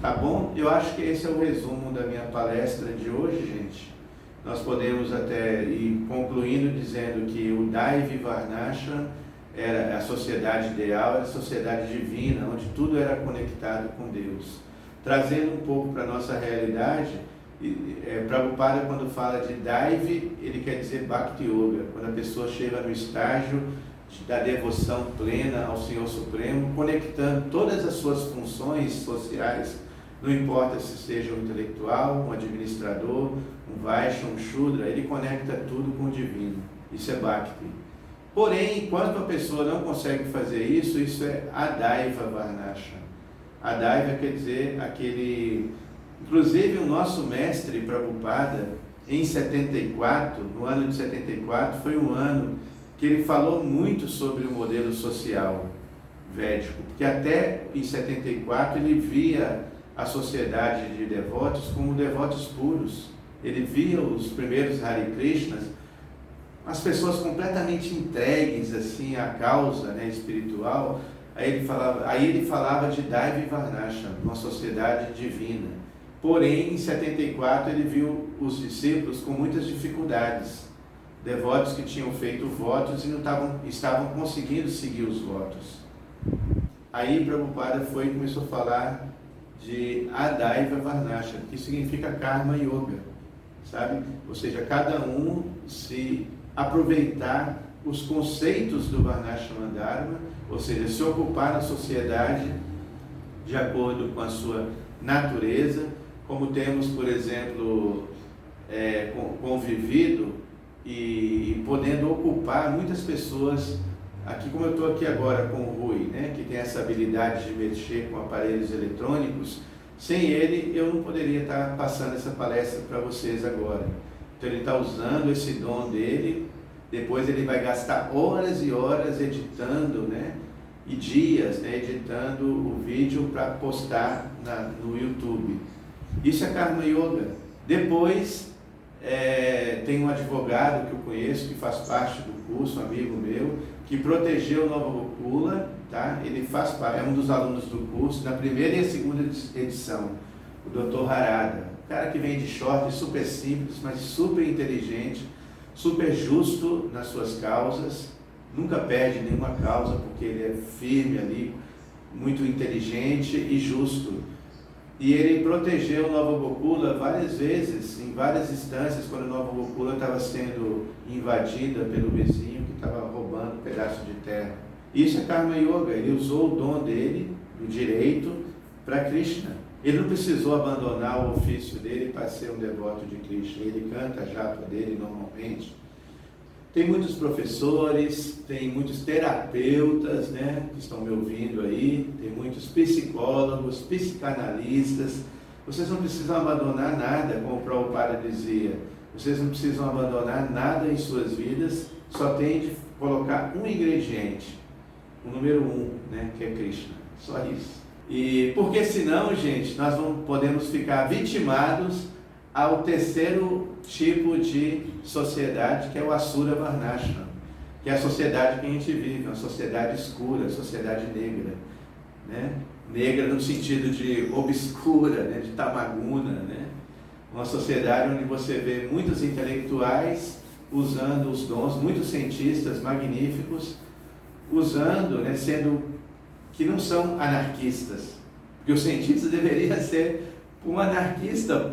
Tá bom? Eu acho que esse é o resumo da minha palestra de hoje, gente. Nós podemos até ir concluindo dizendo que o Daivi Varnashram era a sociedade ideal, era a sociedade divina, onde tudo era conectado com Deus. Trazendo um pouco para a nossa realidade, Prabhupada, quando fala de Daivi, ele quer dizer Bhakti Yoga, quando a pessoa chega no estágio da devoção plena ao Senhor Supremo, conectando todas as suas funções sociais, não importa se seja um intelectual, um administrador, um Vaishya, um Shudra, ele conecta tudo com o divino. Isso é Bhakti. Porém, enquanto a pessoa não consegue fazer isso, isso é Adaiva Varnashram. Adaiva quer dizer aquele... Inclusive o nosso mestre Prabhupada, em 74, no ano de 74, foi um ano que ele falou muito sobre o modelo social védico, porque até em 74 ele via a sociedade de devotos como devotos puros. Ele via os primeiros Hare Krishnas, as pessoas completamente entregues assim à causa, né, espiritual. Aí ele falava de Daivi Varnashram, uma sociedade divina. Porém, em 74 ele viu os discípulos com muitas dificuldades, devotos que tinham feito votos e não estavam conseguindo seguir os votos. Aí Prabhupada foi e começou a falar de Adaiva Varnashram, que significa Karma Yoga, sabe? Ou seja, cada um se aproveitar os conceitos do Varnashrama Dharma, ou seja, se ocupar na sociedade de acordo com a sua natureza, como temos, por exemplo, convivido e podendo ocupar muitas pessoas, aqui como eu estou aqui agora com o Rui, né, que tem essa habilidade de mexer com aparelhos eletrônicos, sem ele eu não poderia estar passando essa palestra para vocês agora. Então ele está usando esse dom dele, depois ele vai gastar horas e horas editando, né, e dias, né, editando o vídeo para postar no YouTube. Isso é Karma Yoga. Depois tem um advogado que eu conheço, que faz parte do curso, um amigo meu, que protegeu o Nova Gokula, tá? Ele faz parte, é um dos alunos do curso, na primeira e a segunda edição, o Dr. Harada. Um cara que vem de short, super simples, mas super inteligente, super justo nas suas causas, nunca perde nenhuma causa, porque ele é firme ali, muito inteligente e justo. E ele protegeu o Nova Gokula várias vezes, em várias instâncias, quando o Nova Gokula estava sendo invadida pelo vizinho que estava roubando um pedaço de terra. Isso é Karma Yoga. Ele usou o dom dele, do direito, para Krishna. Ele não precisou abandonar o ofício dele para ser um devoto de Krishna. Ele canta a japa dele normalmente. Tem muitos professores, tem muitos terapeutas, né, que estão me ouvindo aí, tem muitos psicólogos, psicanalistas. Vocês não precisam abandonar nada, como o Prabhupada dizia. Vocês não precisam abandonar nada em suas vidas, só tem de colocar um ingrediente, o número 1, né, que é Krishna. Só isso. E porque senão, gente, nós podemos ficar vitimados ao terceiro tipo de sociedade, que é o Asura Varnashram, que é a sociedade que a gente vive, uma sociedade escura, sociedade negra, né? Negra no sentido de obscura, né? De tamaguna, né? Uma sociedade onde você vê muitos intelectuais usando os dons, muitos cientistas magníficos, usando, né? Sendo que não são anarquistas, porque o cientista deveria ser um anarquista,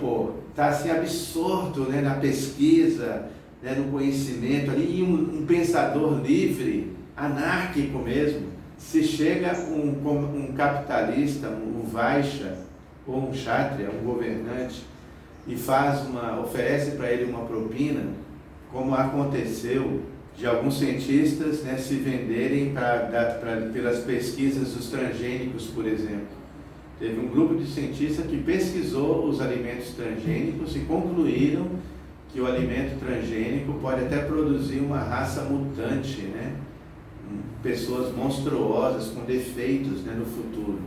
está assim absorto, né, na pesquisa, né, no conhecimento ali, e um pensador livre, anárquico mesmo. Se chega um capitalista, um Vaishya, ou um Kshatriya, um governante, e oferece para ele uma propina, como aconteceu de alguns cientistas, né, se venderem pelas pesquisas dos transgênicos, por exemplo. Teve um grupo de cientistas que pesquisou os alimentos transgênicos e concluíram que o alimento transgênico pode até produzir uma raça mutante, né? Pessoas monstruosas, com defeitos, né, no futuro.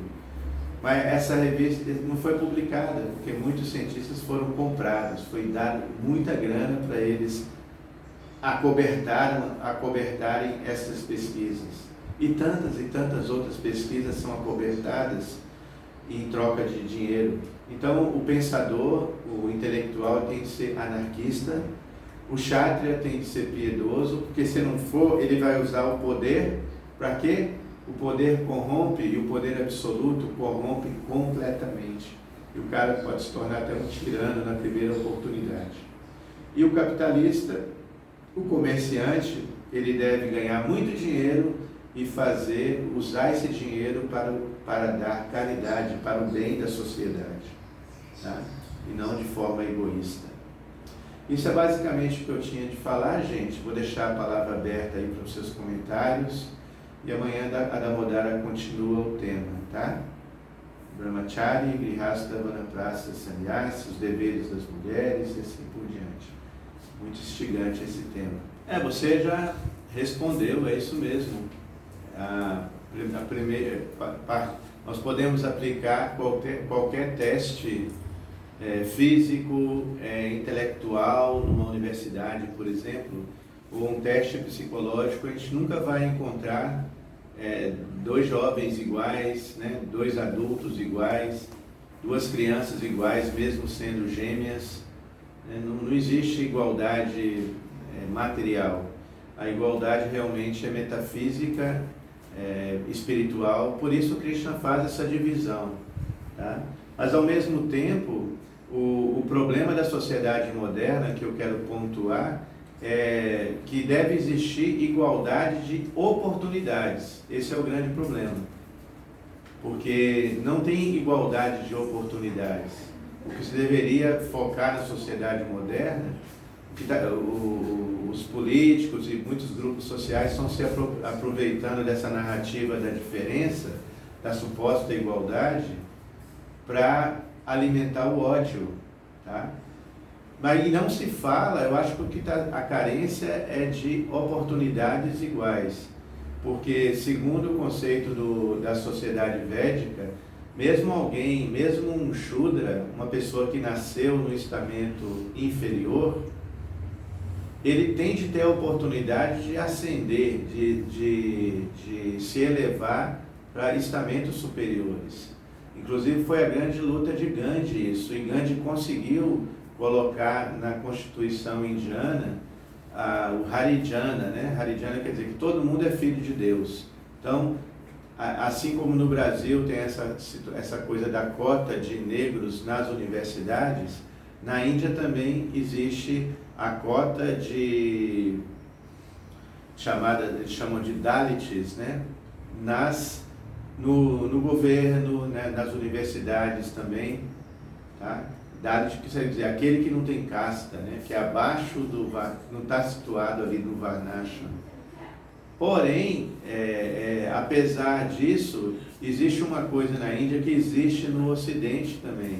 Mas essa revista não foi publicada, porque muitos cientistas foram comprados, foi dado muita grana para eles acobertarem essas pesquisas. E tantas outras pesquisas são acobertadas em troca de dinheiro. Então, o pensador, o intelectual tem que ser anarquista, o kshatriya tem que ser piedoso, porque se não for, ele vai usar o poder para quê? O poder corrompe e o poder absoluto corrompe completamente. E o cara pode se tornar até um tirano na primeira oportunidade. E o capitalista, o comerciante, ele deve ganhar muito dinheiro e usar esse dinheiro para dar caridade, para o bem da sociedade, tá? E não de forma egoísta. Isso é basicamente o que eu tinha de falar, gente. Vou deixar a palavra aberta aí para os seus comentários e amanhã a Damodara continua o tema, tá? Brahmachari, Grihastha, Vanaprastha, Sannyasi, os deveres das mulheres e assim por diante. Muito instigante esse tema. Você já respondeu, é isso mesmo. A primeira parte, nós podemos aplicar qualquer teste físico, intelectual, numa universidade, por exemplo, ou um teste psicológico. A gente nunca vai encontrar dois jovens iguais, né? Dois adultos iguais, duas crianças iguais, mesmo sendo gêmeas. Não existe igualdade material. A igualdade realmente é metafísica, espiritual. Por isso Krishna faz essa divisão, tá? Mas ao mesmo tempo, o problema da sociedade moderna que eu quero pontuar é que deve existir igualdade de oportunidades. Esse é o grande problema, porque não tem igualdade de oportunidades. O que se deveria focar na sociedade moderna, os políticos e muitos grupos sociais estão se aproveitando dessa narrativa da diferença, da suposta igualdade, para alimentar o ódio, tá? Mas não se fala, eu acho que a carência é de oportunidades iguais, porque segundo o conceito da sociedade védica, mesmo um Shudra, uma pessoa que nasceu no estamento inferior, ele tem de ter a oportunidade de ascender, de se elevar para estamentos superiores. Inclusive foi a grande luta de Gandhi isso, e Gandhi conseguiu colocar na Constituição indiana o Harijana, né? Harijana quer dizer que todo mundo é filho de Deus. Então, assim como no Brasil tem essa coisa da cota de negros nas universidades, na Índia também existe a cota eles chamam de Dalits, né? No governo, né? Nas universidades também, tá? Dalit quer dizer aquele que não tem casta, né? Que é abaixo não está situado ali no Varnashram. Porém, apesar disso, existe uma coisa na Índia que existe no Ocidente também,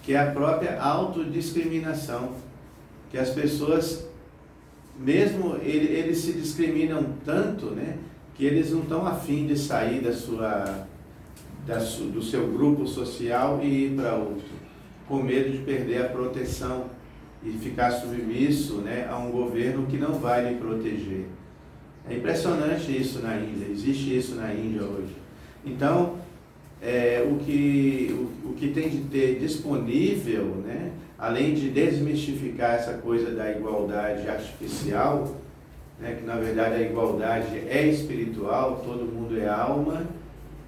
que é a própria autodiscriminação, que as pessoas, mesmo eles se discriminam tanto, né, que eles não estão afim de sair do seu grupo social e ir para outro, com medo de perder a proteção e ficar submisso, né, a um governo que não vai lhe proteger. É impressionante isso na Índia, existe isso na Índia hoje. Então, o que tem de ter disponível, né, além de desmistificar essa coisa da igualdade artificial, né, que na verdade a igualdade é espiritual, todo mundo é alma,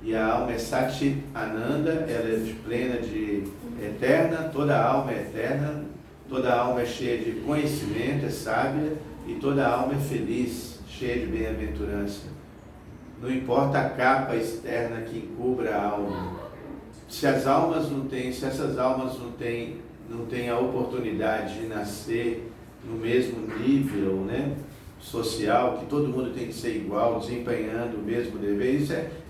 e a alma é Sati Ananda, ela é plena de eterna, toda alma é eterna, toda alma é cheia de conhecimento, é sábia, e toda alma é feliz, cheia de bem-aventurança. Não importa a capa externa que encubra a alma. Se essas almas não têm não tem a oportunidade de nascer no mesmo nível, né, social, que todo mundo tem que ser igual, desempenhando o mesmo dever,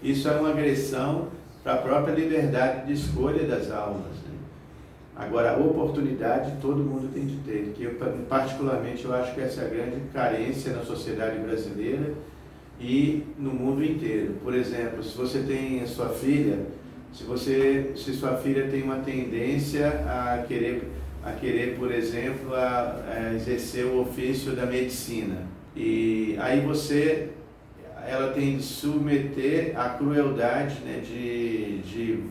isso é uma agressão para a própria liberdade de escolha das almas, né? Agora, a oportunidade todo mundo tem de ter, que particularmente eu acho que essa é a grande carência na sociedade brasileira e no mundo inteiro. Por exemplo, se você tem a sua filha, se sua filha tem uma tendência a querer, por exemplo, a exercer o ofício da medicina, e aí ela tem de submeter à crueldade, né, de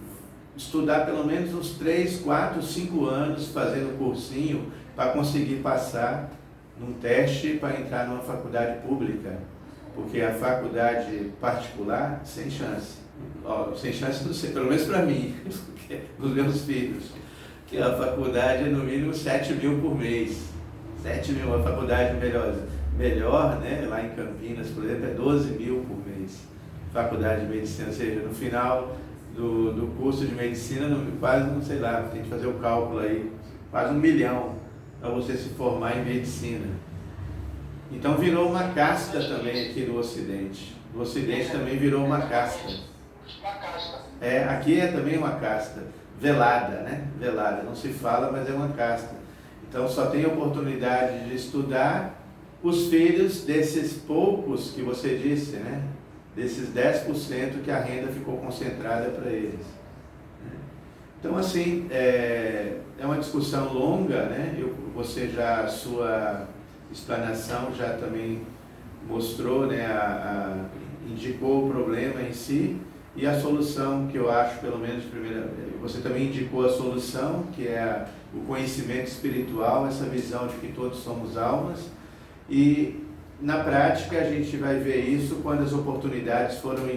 estudar pelo menos uns 3, 4, 5 anos fazendo cursinho para conseguir passar num teste para entrar numa faculdade pública, porque a faculdade particular, sem chance. Sem chance, não sei, pelo menos para mim, dos meus filhos, que a faculdade é no mínimo 7 mil por mês. 7 mil, a faculdade melhor, né, lá em Campinas, por exemplo, é 12 mil por mês. Faculdade de medicina, ou seja, no final do curso de medicina, quase, não sei lá, tem que fazer o cálculo aí, quase 1 milhão para você se formar em medicina. Então virou uma casta também aqui no Ocidente. No Ocidente também virou uma casta. Aqui é também uma casta, velada, né? Velada, não se fala, mas é uma casta. Então só tem oportunidade de estudar os filhos desses poucos que você disse, né? Desses 10% que a renda ficou concentrada para eles. Então, assim, é uma discussão longa, né? Você já, a sua explanação já também mostrou, né? Indicou o problema em si e a solução, que eu acho, pelo menos, você também indicou a solução, que é o conhecimento espiritual, essa visão de que todos somos almas, e na prática, a gente vai ver isso quando as oportunidades forem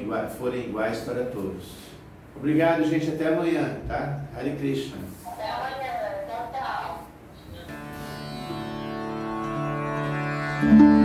iguais para todos. Obrigado, gente. Até amanhã, tá? Hare Krishna. Até amanhã. Tchau, tchau.